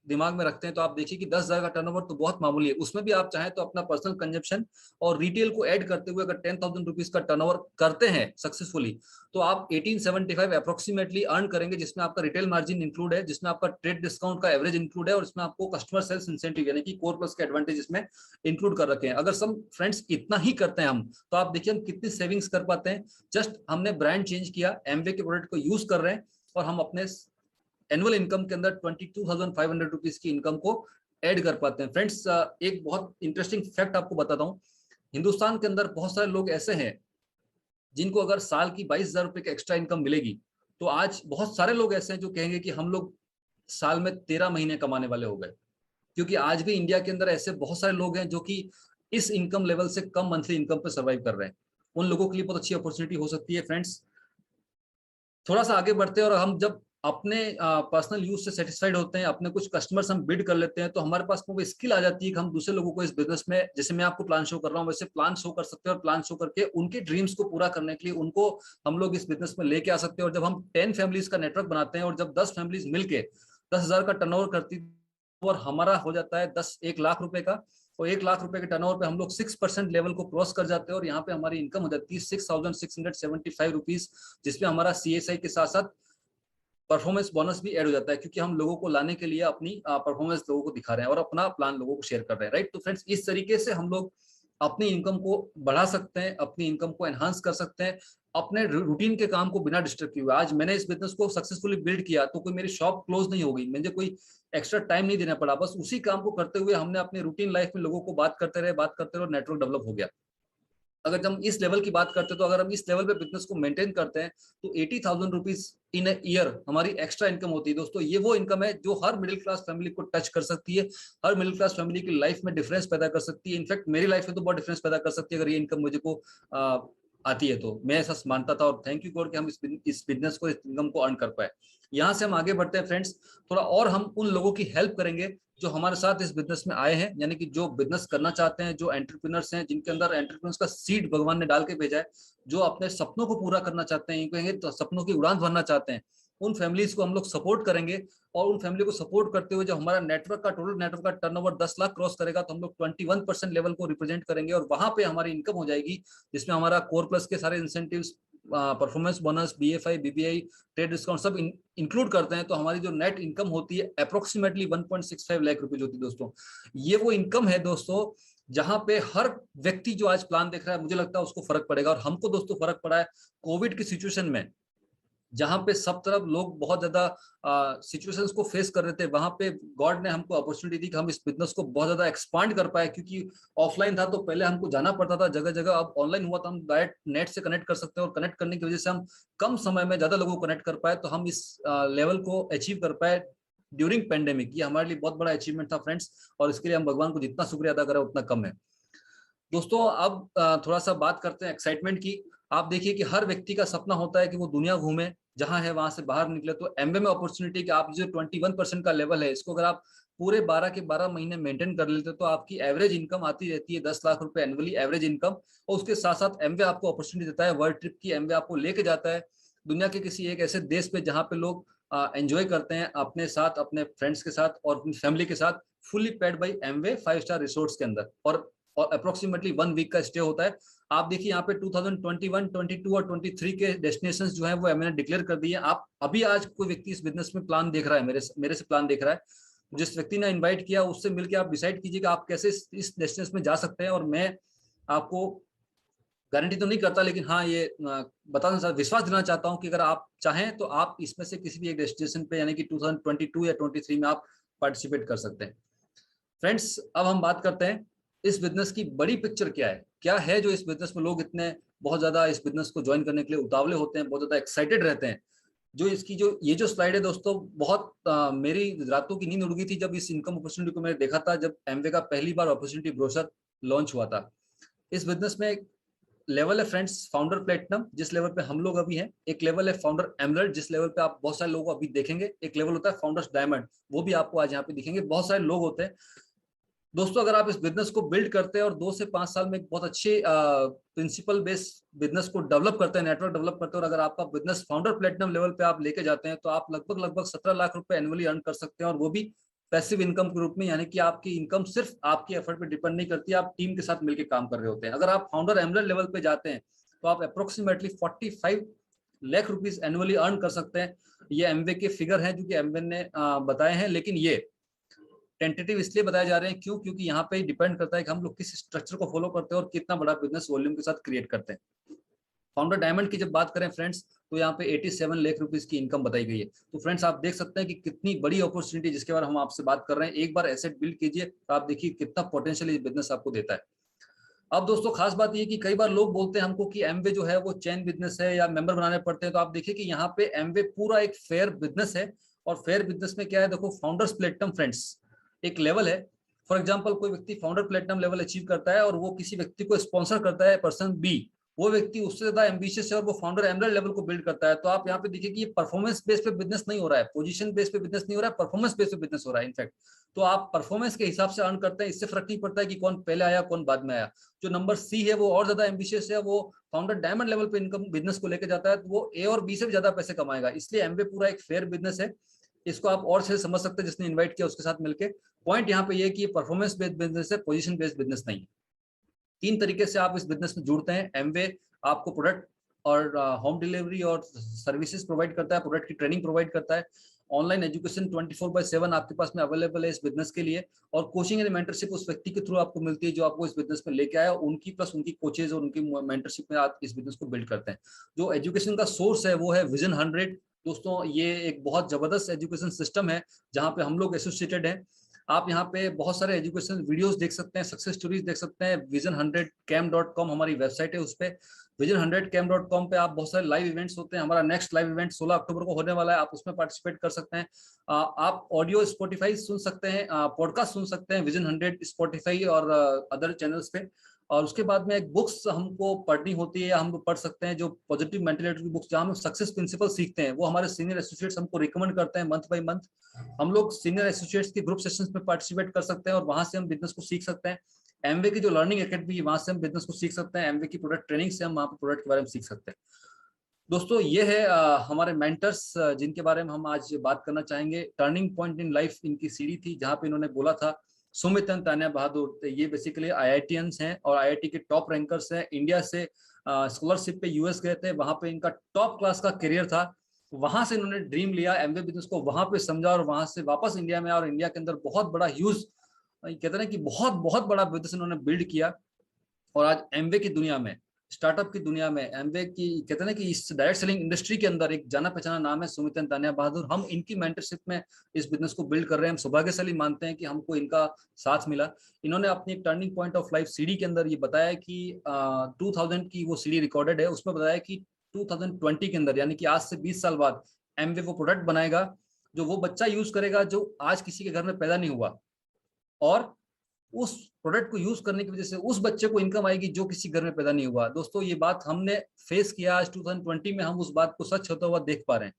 B: दिमाग में रखते हैं तो आप देखिए कि 10,000 का टर्नओवर तो बहुत मामूली है। उसमें भी आप चाहें तो अपना पर्सनल कंजप्शन और रिटेल को ऐड करते हुए अगर 10,000 रुपीज का टर्नओवर करते हैं सक्सेसफुली, तो आप 1875 अप्रोक्सीमेटली अर्न करेंगे, जिसमें आपका रिटेल मार्जिन इंक्लूड है, जिसमें आपका ट्रेड डिस्काउंट का एवरेज इंक्लूड है, और इसमें आपको कस्टमर सेल्स इंसेंटिव यानी कि कोर प्लस के एडवांटेज इसमें इंक्लूड कर रखे हैं। अगर सब फ्रेंड्स इतना ही करते हैं हम, तो आप देखिए हम कितनी सेविंग्स कर पाते हैं। जस्ट हमने ब्रांड चेंज किया, एमवे के प्रोडक्ट को यूज कर रहे हैं, और हम अपने एनुअल इनकम के अंदर 22,500 रुपीज की इनकम को ऐड कर पाते हैं। फ्रेंड्स, एक बहुत इंटरेस्टिंग फैक्ट आपको बताता हूँ। हिंदुस्तान के अंदर बहुत सारे लोग ऐसे हैं जिनको अगर साल की 22,000 रुपए की एक्स्ट्रा इनकम मिलेगी, तो आज बहुत सारे लोग ऐसे हैं जो कहेंगे कि हम लोग साल में 13 महीने कमाने वाले हो गए। क्योंकि आज भी इंडिया के अंदर ऐसे बहुत सारे लोग हैं जो कि इस इनकम लेवल से कम मंथली इनकम पे सर्वाइव कर रहे हैं। उन लोगों के लिए बहुत अच्छी अपॉर्चुनिटी हो सकती है। फ्रेंड्स, थोड़ा सा आगे बढ़ते हैं, और हम जब अपने पर्सनल यूज से सेटिस्फाइड होते हैं, अपने कुछ कस्टमर्स हम बिल्ड कर लेते हैं, तो हमारे पास वो स्किल आ जाती है कि हम दूसरे लोगों को इस बिजनेस में, जैसे मैं आपको प्लान शो कर रहा हूँ वैसे प्लान शो कर सकते हैं, और प्लान शो करके उनके ड्रीम्स को पूरा करने के लिए उनको हम लोग इस बिजनेस में लेके आ सकते हैं। और जब हम 10 फैमिलीज का नेटवर्क बनाते हैं, और जब 10 फैमिलीज मिलके 10,000 का टर्नओवर करती, और हमारा हो जाता है 1 लाख रुपए का, और 1 लाख रुपए के टर्नओवर पे हम लोग 6% लेवल को क्रॉस कर जाते हैं, और यहाँ पे हमारी इनकम हो जाती है 6,675 रुपीज, जिसमें हमारा CSI के साथ साथ परफॉर्मेंस बोनस भी ऐड हो जाता है, क्योंकि हम लोगों को लाने के लिए अपनी परफॉर्मेंस लोगों को दिखा रहे हैं और अपना प्लान लोगों को शेयर कर रहे हैं, राइट। तो फ्रेंड्स, इस तरीके से हम लोग अपनी इनकम को बढ़ा सकते हैं, अपनी इनकम को एनहांस कर सकते हैं, अपने रूटीन के काम को बिना डिस्टर्ब किए हुए। आज मैंने इस बिजनेस को सक्सेसफुली बिल्ड किया तो कोई मेरी शॉप क्लोज नहीं हो गई, मुझे कोई एक्स्ट्रा टाइम नहीं देना पड़ा, बस उसी काम को करते हुए हमने अपने रूटीन लाइफ में लोगों को बात करते रहे, नेटवर्क डेवलप हो गया। अगर हम इस लेवल की बात करते हैं, तो अगर हम इस लेवल पे बिजनेस को मेंटेन करते हैं, तो 80,000 रुपीज इन अ ईयर हमारी एक्स्ट्रा इनकम होती है। दोस्तों, ये वो इनकम है जो हर मिडिल क्लास फैमिली को टच कर सकती है, हर मिडिल क्लास फैमिली की लाइफ में डिफरेंस पैदा कर सकती है। इनफैक्ट मेरी लाइफ में तो बहुत डिफरेंस पैदा कर सकती है अगर ये इनकम मुझे को आती है, तो मैं ऐसा मानता था, और थैंक यू गॉड कि हम इस बिजनेस को, इस इनकम को अर्न कर पाए। यहाँ से हम आगे बढ़ते हैं फ्रेंड्स, थोड़ा और हम उन लोगों की हेल्प करेंगे जो हमारे साथ इस बिजनेस में आए हैं, यानी कि जो बिजनेस करना चाहते हैं, जो एंटरप्रेन्योर्स हैं, जिनके अंदर एंटरप्रेन्योर्स का सीड भगवान ने डाल के भेजा है, जो अपने सपनों को पूरा करना चाहते हैं, कहेंगे तो सपनों की उड़ान भरना चाहते हैं, उन फैमिलीज को हम लोग सपोर्ट करेंगे। और उन फैमिली को सपोर्ट करते हुए जब हमारा टोटल नेटवर्क का टर्नओवर 10 लाख क्रॉस करेगा, तो हम लोग 21% लेवल को रिप्रेजेंट करेंगे, और वहां पे हमारी इनकम हो जाएगी, जिसमें हमारा कोर प्लस के सारे incentives, performance bonus, BFI, BBI, trade discount सब इंक्लूड करते हैं, तो हमारी जो नेट इनकम होती है अप्रोक्सीमेटली 1.65 लाख रुपीज होती है। दोस्तों, ये वो इनकम है दोस्तों जहां पे हर व्यक्ति जो आज प्लान देख रहा है, मुझे लगता है उसको फर्क पड़ेगा। और हमको दोस्तों फर्क पड़ा है कोविड की सिचुएशन में, जहां पे सब तरफ लोग बहुत ज्यादा सिचुएशंस को फेस कर रहे थे, वहां पे गॉड ने हमको अपॉर्चुनिटी दी कि हम इस बिजनेस को बहुत ज्यादा एक्सपांड कर पाए। क्योंकि ऑफलाइन था तो पहले हमको जाना पड़ता था जगह जगह, अब ऑनलाइन हुआ तो हम डायरेक्ट नेट से कनेक्ट कर सकते हैं, और कनेक्ट करने की वजह से हम कम समय में ज्यादा लोगों को कनेक्ट कर पाए, तो हम इस लेवल को अचीव कर पाए ड्यूरिंग पेंडेमिक। ये हमारे लिए बहुत बड़ा अचीवमेंट था फ्रेंड्स, और इसके लिए हम भगवान को जितना शुक्रिया अदा करें उतना कम है। दोस्तों, अब थोड़ा सा बात करते हैं एक्साइटमेंट की। आप देखिए कि हर व्यक्ति का सपना होता है कि वो दुनिया घूमे, जहां है वहां से बाहर निकले। तो एमवे में अपॉर्चुनिटी कि आप जो 21% का लेवल है, इसको अगर आप पूरे 12 के 12 महीने मेंटेन कर लेते तो आपकी एवरेज इनकम आती रहती है 10 लाख रुपए एनुअली एवरेज इनकम। और उसके साथ साथ एमवे आपको अपॉर्चुनिटी देता है वर्ल्ड ट्रिप की। एमवे आपको लेके जाता है दुनिया के किसी एक ऐसे देश पे जहाँ पे लोग एंजॉय करते हैं अपने साथ, अपने फ्रेंड्स के साथ और अपनी फैमिली के साथ, fully paid by Amway 5 star resorts के अंदर, और अप्रोक्सीमेटली 1 वीक का स्टे होता है। आप देखिए यहाँ पे 2021, 22 और 23 के डेस्टिनेशंस जो है वो मैंने डिक्लेयर कर दिए। आप अभी आज कोई व्यक्ति इस बिजनेस में प्लान देख रहा है, मेरे से प्लान देख रहा है, जिस व्यक्ति ने इनवाइट किया उससे मिलकर आप डिसाइड कीजिएगा आप कैसे इस डेस्टिनेशन में जा सकते हैं। और मैं आपको गारंटी तो नहीं करता, लेकिन हाँ ये बताना चाहता, विश्वास देना चाहता हूँ कि अगर आप चाहें तो आप इसमें से किसी भी एक डेस्टिनेशन पे यानी कि 2022 या 23 में आप पार्टिसिपेट कर सकते हैं। फ्रेंड्स, अब हम बात करते हैं इस बिजनेस की बड़ी पिक्चर क्या है जो इस बिजनेस में लोग इतने बहुत ज्यादा इस बिजनेस को ज्वाइन करने के लिए उतावले होते हैं, बहुत ज्यादा एक्साइटेड रहते हैं। जो इसकी ये जो स्लाइड है दोस्तों, बहुत मेरी रातों की नींद उड़ गई थी जब इस इनकम अपॉर्चुनिटी को मैंने देखा था, जब एमवे का पहली बार अपॉर्चुनिटी ब्रोशर लॉन्च हुआ था। इस बिजनेस में एक लेवल है फ्रेंड्स फाउंडर प्लेटिनम, जिस लेवल पे हम लोग अभी हैं। एक लेवल है फाउंडर एमरल्ड, जिस लेवल पे आप बहुत सारे लोग अभी देखेंगे। एक लेवल होता है फाउंडर्स डायमंड, वो भी आपको आज यहाँ पे दिखेंगे। बहुत सारे लोग होते हैं दोस्तों अगर आप इस बिजनेस को बिल्ड करते हैं और 2 से 5 साल में एक बहुत अच्छे प्रिंसिपल बेस्ड बिजनेस को डेवलप करते हैं, नेटवर्क डेवलप करते हैं, और अगर आपका बिजनेस फाउंडर प्लेटिनम लेवल पे आप लेके जाते हैं तो आप लगभग 17 लाख रुपए एनुअली अर्न कर सकते हैं, और वो भी पैसिव इनकम के रूप में, यानी कि आपकी इनकम सिर्फ आपकी एफर्ट पे डिपेंड नहीं करती, आप टीम के साथ मिलकर काम कर रहे होते हैं। अगर आप फाउंडर एमलर लेवल पे जाते हैं तो आप approximately 45 lakh rupees annually earn कर सकते हैं। ये एमवे के फिगर हैं जो कि एमवे ने बताए हैं, लेकिन ये टेंटेटिव इसलिए बताए जा रहे हैं क्योंकि यहाँ पे डिपेंड करता है कि हम लोग किस स्ट्रक्चर को फॉलो करते हैं और कितना बड़ा बिजनेस वॉल्यूम के साथ क्रिएट करते हैं। फाउंडर डायमंड की जब बात करें फ्रेंड्स, तो यहाँ पे 87 लाख रुपीस की इनकम बताई गई है। तो फ्रेंड्स आप देख सकते हैं कि कितनी बड़ी अपॉर्चुनिटी जिसके बारे में हम आपसे बात कर रहे हैं। एक बार एसेट बिल्ड कीजिए तो आप देखिए कितना पोटेंशियल ये बिजनेस आपको देता है। अब दोस्तों खास बात ये कि कई बार लोग बोलते हैं हमको कि एमवे जो है वो चेन बिजनेस है या मेंबर बनाने पड़ते हैं, तो आप देखिए कि यहाँ पे एमवे पूरा एक फेयर बिजनेस है। और फेयर बिजनेस में क्या है, देखो फाउंडर्स प्लेटिनम फ्रेंड्स एक लेवल है। फॉर एग्जांपल कोई व्यक्ति फाउंडर प्लेटिनम लेवल अचीव करता है और वो किसी व्यक्ति को स्पॉन्सर करता है, पर्सन बी, वो व्यक्ति उससे ज्यादा एम्बिशियस है और वो फाउंडर एमरल्ड लेवल को बिल्ड करता है। तो आप यहाँ पे देखिए कि ये परफॉर्मेंस बेस पे बिजनेस नहीं हो रहा है, पोजीशन बेस पे बिजनेस नहीं हो रहा है, परफॉर्मेंस बेस पे बिजनेस हो रहा है इनफैक्ट। तो आप परफॉर्मेंस के हिसाब से अर्न करते हैं, इससे फर्क नहीं पड़ता है कि कौन पहले आया कौन बाद में आया। जो नंबर सी है वो और ज्यादा एम्बिशियस है, वो फाउंडर डायमंड लेवल पे इनकम बिजनेस को लेकर जाता है, तो वो ए और बी से भी ज्यादा पैसे कमाएगा। इसलिए एमवे पूरा एक फेयर बिजनेस है। इसको आप और से समझ सकते हैं जिसने इन्वाइट किया उसके साथ मिलकर। पॉइंट यहाँ पे ये कि ये परफॉर्मेंस बेस्ड बिजनेस है, पोजीशन बेस्ड बिजनेस नहीं है। 3 तरीके से आप इस बिजनेस में जुड़ते हैं। एमवे आपको प्रोडक्ट और होम डिलीवरी और सर्विसेज प्रोवाइड करता है, प्रोडक्ट की ट्रेनिंग प्रोवाइड करता है। ऑनलाइन एजुकेशन 24/7 आपके पास में अवेलेबल है इस बिजनेस के लिए, और कोचिंग एंड मेंटरशिप उस व्यक्ति के थ्रू आपको मिलती है जो आपको इस बिजनेस में लेके आया, उनकी प्लस उनकी कोचेज और उनकी मेंटरशिप में आप इस बिजनेस को बिल्ड करते हैं। जो एजुकेशन का सोर्स है वो है विजन 100। दोस्तों ये एक बहुत जबरदस्त एजुकेशन सिस्टम है जहाँ पे हम लोग एसोसिएटेड हैं। आप यहाँ पे बहुत सारे एजुकेशन वीडियोस देख सकते हैं, सक्सेस स्टोरीज देख सकते हैं। vision100cam.com हमारी वेबसाइट है, उस पे vision100cam.com पे आप बहुत सारे लाइव इवेंट्स होते हैं। हमारा नेक्स्ट लाइव इवेंट 16 अक्टूबर को होने वाला है, आप उसमें पार्टिसिपेट कर सकते हैं। आप ऑडियो स्पॉटिफाई सुन सकते हैं, पॉडकास्ट सुन सकते हैं vision100 स्पॉटिफाई और अदर चैनल्स पे। और उसके बाद में एक बुक्स हमको पढ़नी होती है, हम पढ़ सकते हैं जो पॉजिटिव मेंटलिटी की बुक्स जहाँ हम सक्सेस प्रिंसिपल सीखते हैं, वो हमारे सीनियर एसोसिएट्स हमको रिकमेंड करते हैं मंथ बाय मंथ। हम लोग सीनियर एसोसिएट्स के ग्रुप सेशंस में पार्टिसिपेट कर सकते हैं और वहां से हम बिजनेस को सीख सकते हैं। एमवे की जो लर्निंग एकेडमी है वहां से हम बिजनेस को सीख सकते हैं। एमवे की प्रोडक्ट ट्रेनिंग से हम वहाँ पर प्रोडक्ट के बारे में सीख सकते हैं। दोस्तों ये है हमारे मेंटर्स जिनके बारे में हम आज बात करना चाहेंगे। टर्निंग पॉइंट इन लाइफ इनकी सीढ़ी थी जहाँ पे इन्होंने बोला था। सुमितन तान्या बहादुर, ये बेसिकली आईआईटीएंस हैं और आईआईटी के टॉप रैंकर्स हैं। इंडिया से स्कॉलरशिप पे यूएस गए थे, वहां पे इनका टॉप क्लास का करियर था। वहां से इन्होंने ड्रीम लिया, एमवे बिजनेस को वहां पे समझा और वहां से वापस इंडिया में, और इंडिया के अंदर बहुत बड़ा ह्यूज कहते हैं कि बहुत बहुत बड़ा बिजनेस इन्होंने बिल्ड किया। और आज एमवे की दुनिया में, स्टार्टअप की दुनिया में, एमवे की कहते हैं ना कि इस डायरेक्ट सेलिंग इंडस्ट्री के अंदर एक जाना पहचाना नाम है सुमितन तान्या बहादुर। हम इनकी मेंटरशिप में इस बिजनेस को बिल्ड कर रहे हैं। हम सौभाग्यशाली मानते हैं कि हमको इनका साथ मिला। इन्होंने अपनी turning point of life CD के अंदर ये बताया कि 2000 की वो सीडी रिकॉर्डेड है, उसमें बताया कि 2020 के अंदर यानी कि आज से 20 साल बाद एमवे वो प्रोडक्ट बनाएगा जो वो बच्चा यूज करेगा जो आज किसी के घर में पैदा नहीं हुआ, और उस प्रोडक्ट को यूज करने की वजह से उस बच्चे को इनकम आएगी जो किसी घर में पैदा नहीं हुआ। दोस्तों ये बात हमने फेस किया, आज 2020 में हम उस बात को सच होता हुआ देख पा रहे हैं।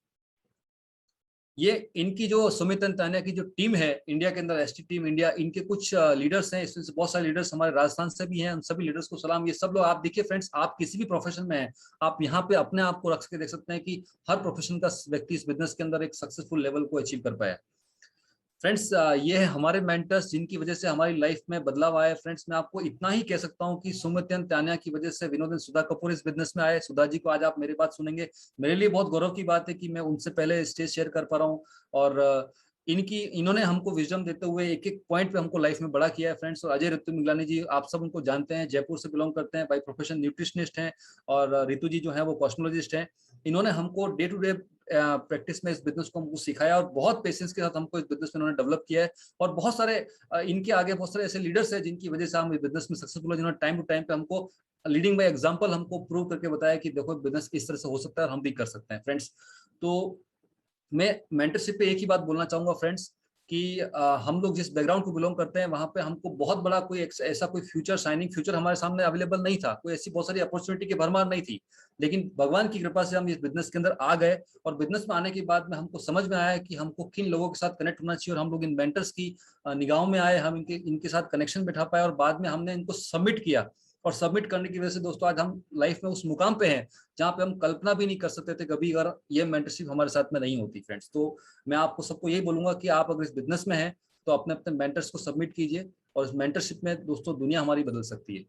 B: ये इनकी जो सुमितन तान्या की जो टीम है इंडिया के अंदर, एसटी टीम इंडिया, इनके कुछ लीडर्स हैं, इसमें से बहुत सारे लीडर्स हमारे राजस्थान से भी हैं। उन सभी लीडर्स को सलाम। ये सब लोग आप देखिए फ्रेंड्स, आप किसी भी प्रोफेशन में हैं, आप यहाँ पे अपने आप को रख के देख सकते हैं कि हर प्रोफेशन का व्यक्ति इस बिजनेस के अंदर एक सक्सेसफुल लेवल को अचीव कर पाया। फ्रेंड्स ये है हमारे मेंटर्स जिनकी वजह से हमारी लाइफ में बदलाव आया। फ्रेंड्स मैं आपको इतना ही कह सकता हूं कि सुमितन तान्या की वजह से विनोद सुधा कपूर इस बिजनेस में आए। सुधा जी को आज आप मेरी बात सुनेंगे, मेरे लिए बहुत गौरव की बात है कि मैं उनसे पहले स्टेज शेयर कर पा रहा हूँ। और इन्होंने हमको विजडम देते हुए एक एक पॉइंट पे हमको लाइफ में बड़ा किया है फ्रेंड्स। और अजय ऋतु मिगलानी जी, आप सब उनको जानते हैं, जयपुर से बिलोंग करते हैं, बाय प्रोफेशन न्यूट्रिशनिस्ट हैं। और ऋतु जी जो है वो कॉस्मोलॉजिस्ट हैं। इन्होंने हमको डे टू डे प्रैक्टिस में इस बिजनेस को हमको सिखाया और बहुत पेशेंस के साथ हमको इस बिजनेस में इन्होंने डेवलप किया है। और बहुत सारे इनके आगे बहुत सारे ऐसे लीडर्स हैं जिनकी वजह से हम इस बिजनेस में सक्सेसफुल है, जिन्होंने टाइम टू टाइम पे हमको लीडिंग बाय एग्जांपल हमको प्रूव करके बताया कि देखो बिजनेस इस तरह से हो सकता है और हम भी कर सकते हैं फ्रेंड्स। तो मैं मेंटरशिप पे एक ही बात बोलना चाहूंगा फ्रेंड्स कि हम लोग जिस बैकग्राउंड को बिलोंग करते हैं वहां पे हमको बहुत बड़ा कोई ऐसा कोई फ्यूचर, शाइनिंग फ्यूचर हमारे सामने अवेलेबल नहीं था, कोई ऐसी बहुत सारी अपॉर्चुनिटी की भरमार नहीं थी। लेकिन भगवान की कृपा से हम इस बिजनेस के अंदर आ गए, और बिजनेस में आने के बाद में हमको समझ में आया कि हमको किन लोगों के साथ कनेक्ट होना चाहिए, और हम लोग इन मेंटर्स की निगाहों में आए, हम इनके साथ कनेक्शन बैठा पाए, और बाद में हमने इनको सबमिट किया। और सबमिट करने की वजह से दोस्तों आज हम लाइफ में उस मुकाम पे हैं जहाँ पे हम कल्पना भी नहीं कर सकते थे कभी, अगर ये मेंटरशिप हमारे साथ में नहीं होती फ्रेंड्स। तो मैं आपको सबको यही बोलूंगा कि आप अगर इस बिजनेस में हैं तो अपने अपने मेंटर्स को सबमिट कीजिए, और इस मेंटरशिप में दोस्तों दुनिया हमारी बदल सकती है।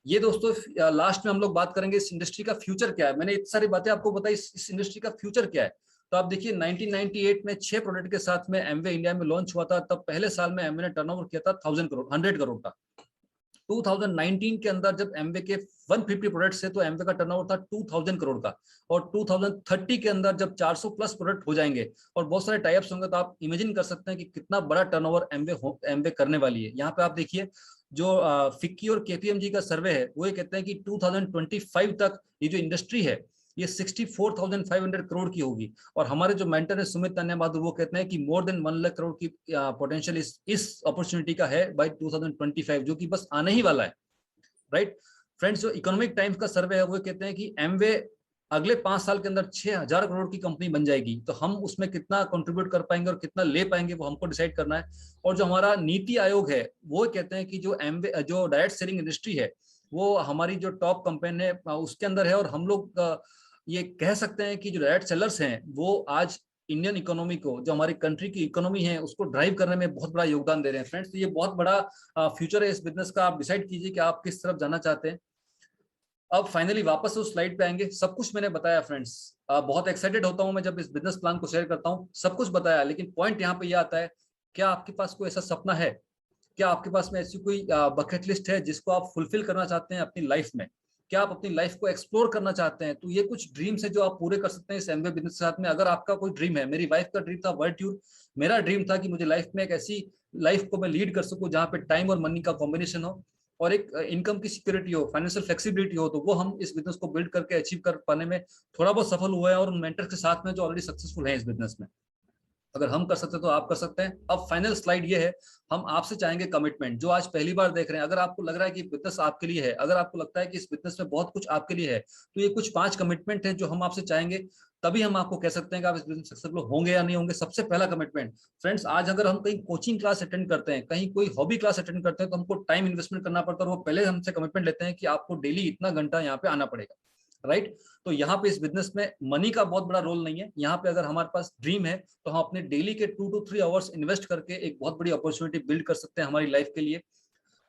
B: ये दोस्तों लास्ट में हम लोग बात करेंगे इस इंडस्ट्री का फ्यूचर क्या है। मैंने इतनी सारी बातें आपको बताई, इस इंडस्ट्री का फ्यूचर क्या है। तो आप देखिए 1998 में 6 प्रोडक्ट के साथ में एमवे इंडिया में लॉन्च हुआ था। तब पहले साल में एमवे ने टर्नओवर किया था 100 करोड़ का। 2019 के अंदर जब एमवे के 150 प्रोडक्ट्स है तो एमवे का टर्नओवर था 2000 करोड़ का, और 2030 के अंदर जब 400 प्लस प्रोडक्ट हो जाएंगे और बहुत सारे टाइप्स होंगे तो आप इमेजिन कर सकते हैं कि कितना बड़ा टर्नओवर एमवे करने वाली है। यहाँ पे आप देखिए जो फिक्की और केपीएमजी का सर्वे है वो ये कहते हैं कि 2025 तक ये जो इंडस्ट्री है ये 64,500 करोड़ की होगी। और हमारे जो मेंटर है सुमित तान्या बहादुर वो कहते हैं कि मोर देन 1 लाख करोड़ की पोटेंशियल इस अपॉर्चुनिटी का है बाय 2025, जो कि बस आने ही वाला है। राइट फ्रेंड्स, जो इकोनॉमिक टाइम्स का सर्वे है वो कहते हैं कि एमवे अगले 5 साल के अंदर 6,000 करोड़ की कंपनी बन जाएगी। तो हम उसमें कितना कंट्रीब्यूट कर पाएंगे और कितना ले पाएंगे वो हमको डिसाइड करना है। और जो हमारा नीति आयोग है वो कहते हैं कि जो डायरेक्ट सेलिंग इंडस्ट्री है वो हमारी जो टॉप कंपनी है उसके अंदर है, और हम लोग ये कह सकते हैं कि जो डायरेक्ट सेलर्स हैं वो आज इंडियन इकोनॉमी को, जो हमारी कंट्री की इकोनॉमी है उसको ड्राइव करने में बहुत बड़ा योगदान दे रहे हैं फ्रेंड्स। तो ये बहुत बड़ा फ्यूचर है इस बिजनेस का। आप डिसाइड कीजिए कि आप किस तरफ जाना चाहते हैं। अब फाइनली वापस से उस स्लाइड पे आएंगे। सब कुछ मैंने बताया फ्रेंड्स, बहुत एक्साइटेड होता हूं मैं जब इस बिजनेस प्लान को शेयर करता हूं। सब कुछ बताया, लेकिन पॉइंट यहाँ पे यह आता है, क्या आपके पास कोई ऐसा सपना है? क्या आपके पास में ऐसी कोई बकेट लिस्ट है जिसको आप फुलफिल करना चाहते हैं अपनी लाइफ में? क्या आप अपनी लाइफ को एक्सप्लोर करना चाहते हैं? तो ये कुछ ड्रीम्स है जो आप पूरे कर सकते हैं इस एमवे बिजनेस के साथ में। अगर आपका कोई ड्रीम है, मेरी वाइफ का ड्रीम था वर्ल्ड टूर, मेरा ड्रीम था कि मुझे लाइफ में एक ऐसी लाइफ को मैं लीड कर सकूं जहां पे टाइम और मनी का कॉम्बिनेशन हो और एक इनकम की सिक्योरिटी हो, फाइनेंशियल फ्लेक्सिबिलिटी हो। तो वो हम इस बिजनेस को बिल्ड करके अचीव कर पाने में थोड़ा बहुत सफल हुए हैं, और उन मेंटर्स के साथ में जो ऑलरेडी सक्सेसफुल है इस बिजनेस में। अगर हम कर सकते हैं तो आप कर सकते हैं। अब फाइनल स्लाइड ये है, हम आपसे चाहेंगे कमिटमेंट। जो आज पहली बार देख रहे हैं, अगर आपको लग रहा है कि बिजनेस आपके लिए है, अगर आपको लगता है कि इस बिजनेस में बहुत कुछ आपके लिए है, तो ये कुछ 5 कमिटमेंट है जो हम आपसे चाहेंगे। तभी हम आपको कह सकते हैं कि आप इस बिजनेस सक्सेसफुल होंगे या नहीं होंगे। सबसे पहला कमिटमेंट फ्रेंड्स, आज अगर हम कहीं कोचिंग क्लास अटेंड करते हैं, कहीं कोई हॉबी क्लास अटेंड करते हैं, तो हमको टाइम इन्वेस्टमेंट करना पड़ता है, और वो पहले हमसे कमिटमेंट लेते हैं कि आपको डेली इतना घंटा यहाँ पे आना पड़ेगा। राइट तो यहाँ पे इस बिजनेस में मनी का बहुत बड़ा रोल नहीं है। यहाँ पे अगर हमारे पास ड्रीम है तो हम अपने डेली के 2 to 3 आवर्स इन्वेस्ट करके एक बहुत बड़ी अपॉर्चुनिटी बिल्ड कर सकते हैं हमारी लाइफ के लिए।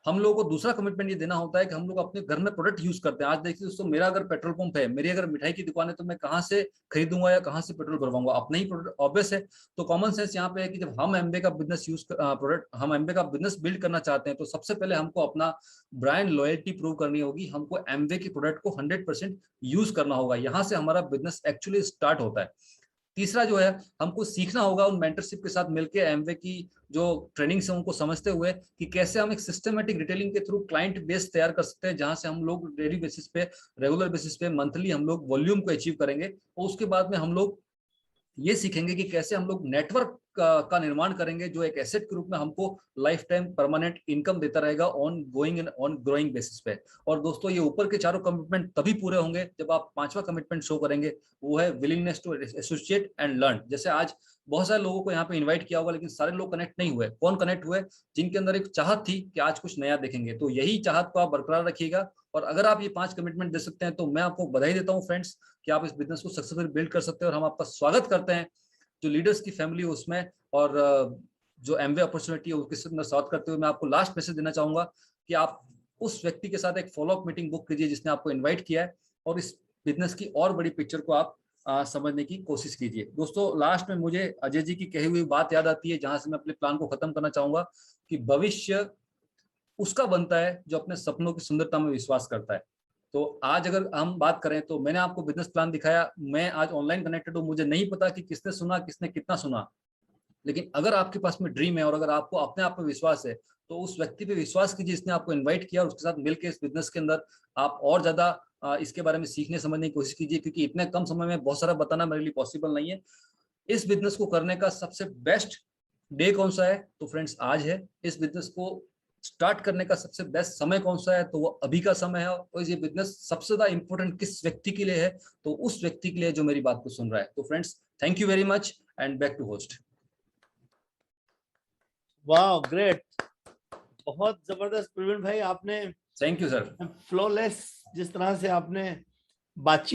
B: हम लोगों को दूसरा कमिटमेंट ये देना होता है कि हम लोग अपने घर में प्रोडक्ट यूज करते हैं। आज देखिए दोस्तों, मेरा अगर पेट्रोल पंप है, मेरी अगर मिठाई की दुकान है, तो मैं कहाँ से खरीदूंगा या कहाँ से पेट्रोल भरवाऊंगा? अपने ही प्रोडक्ट ऑब्वियस है। तो कॉमन सेंस यहाँ पे है कि जब हम एमवे का हम एमवे का बिजनेस बिल्ड करना चाहते हैं तो सबसे पहले हमको अपना ब्रांड लॉयल्टी प्रूव करनी होगी। हमको एमवे की प्रोडक्ट को 100% यूज करना होगा। यहाँ से हमारा बिजनेस एक्चुअली स्टार्ट होता है। तीसरा जो है, हमको सीखना होगा उन मेंटरशिप के साथ मिलकर एमवे की जो ट्रेनिंग से उनको समझते हुए कि कैसे हम एक सिस्टमेटिक रिटेलिंग के थ्रू क्लाइंट बेस तैयार कर सकते हैं, जहां से हम लोग डेली बेसिस पे, रेगुलर बेसिस पे, मंथली हम लोग वॉल्यूम को अचीव करेंगे। और उसके बाद में हम लोग ये सीखेंगे कि कैसे हम लोग नेटवर्क का निर्माण करेंगे जो एक एसेट के रूप में हमको लाइफ टाइम परमानेंट इनकम देता रहेगा on going and on growing basis पे। और दोस्तों, ये ऊपर के चारों कमिटमेंट तभी पूरे होंगे जब आप 5वां कमिटमेंट शो करेंगे, वो है willingness to associate and learn. जैसे आज बहुत सारे लोगों को यहाँ पे इन्वाइट किया होगा, लेकिन सारे लोग कनेक्ट नहीं हुए। कौन कनेक्ट हुए? जिनके अंदर एक चाहत थी कि आज कुछ नया देखेंगे। तो यही चाहत को आप बरकरार रखिएगा, और अगर आप ये 5 कमिटमेंट दे सकते हैं तो मैं आपको बधाई देता हूँ फ्रेंड्स कि आप इस बिजनेस को सक्सेसफुल बिल्ड कर सकते हैं। और हम आपका स्वागत करते हैं जो लीडर्स की फैमिली है उसमें, और जो एमवे अपॉर्चुनिटी है उसके अंदर साथ करते हुए मैं आपको लास्ट मैसेज देना चाहूंगा कि आप उस व्यक्ति के साथ एक फॉलोअप मीटिंग बुक कीजिए जिसने आपको इनवाइट किया है, और इस बिजनेस की और बड़ी पिक्चर को आप समझने की कोशिश कीजिए। दोस्तों, लास्ट में मुझे अजय जी की कही हुई बात याद आती है, जहां से मैं अपने प्लान को खत्म करना चाहूंगा कि भविष्य उसका बनता है जो अपने सपनों की सुंदरता में विश्वास करता है। तो आज अगर हम बात करें तो मैंने आपको बिजनेस प्लान दिखाया, मैं आज ऑनलाइन कनेक्टेड हूँ, मुझे नहीं पता कि किसने सुना, किसने कितना सुना, लेकिन अगर आपके पास में ड्रीम है और अगर आपको अपने आप पे विश्वास है तो उस व्यक्ति पे विश्वास कीजिए जिसने आपको इनवाइट किया, और उसके साथ मिलकर इस बिजनेस के अंदर आप और ज्यादा इसके बारे में सीखने समझने की कोशिश कीजिए, क्योंकि इतने कम समय में बहुत सारा बताना मेरे लिए पॉसिबल नहीं है। इस बिजनेस को करने का सबसे बेस्ट डे कौन सा है? तो फ्रेंड्स आज है। इस बिजनेस को स्टार्ट करने का सबसे बेस्ट समय कौन सा है? तो वो अभी का समय है। और ये बिजनेस सबसे ज्यादा इंपॉर्टेंट किस व्यक्ति के लिए है? तो उस व्यक्ति के लिए जो मेरी बात को सुन रहा है। तो friends thank you very much and back to host.
A: वाह, ग्रेट, बहुत जबरदस्त प्रवीण भाई, आपने
B: थैंक यू सर।
A: फ्लॉलेस जिस तरह से आपने बातचीत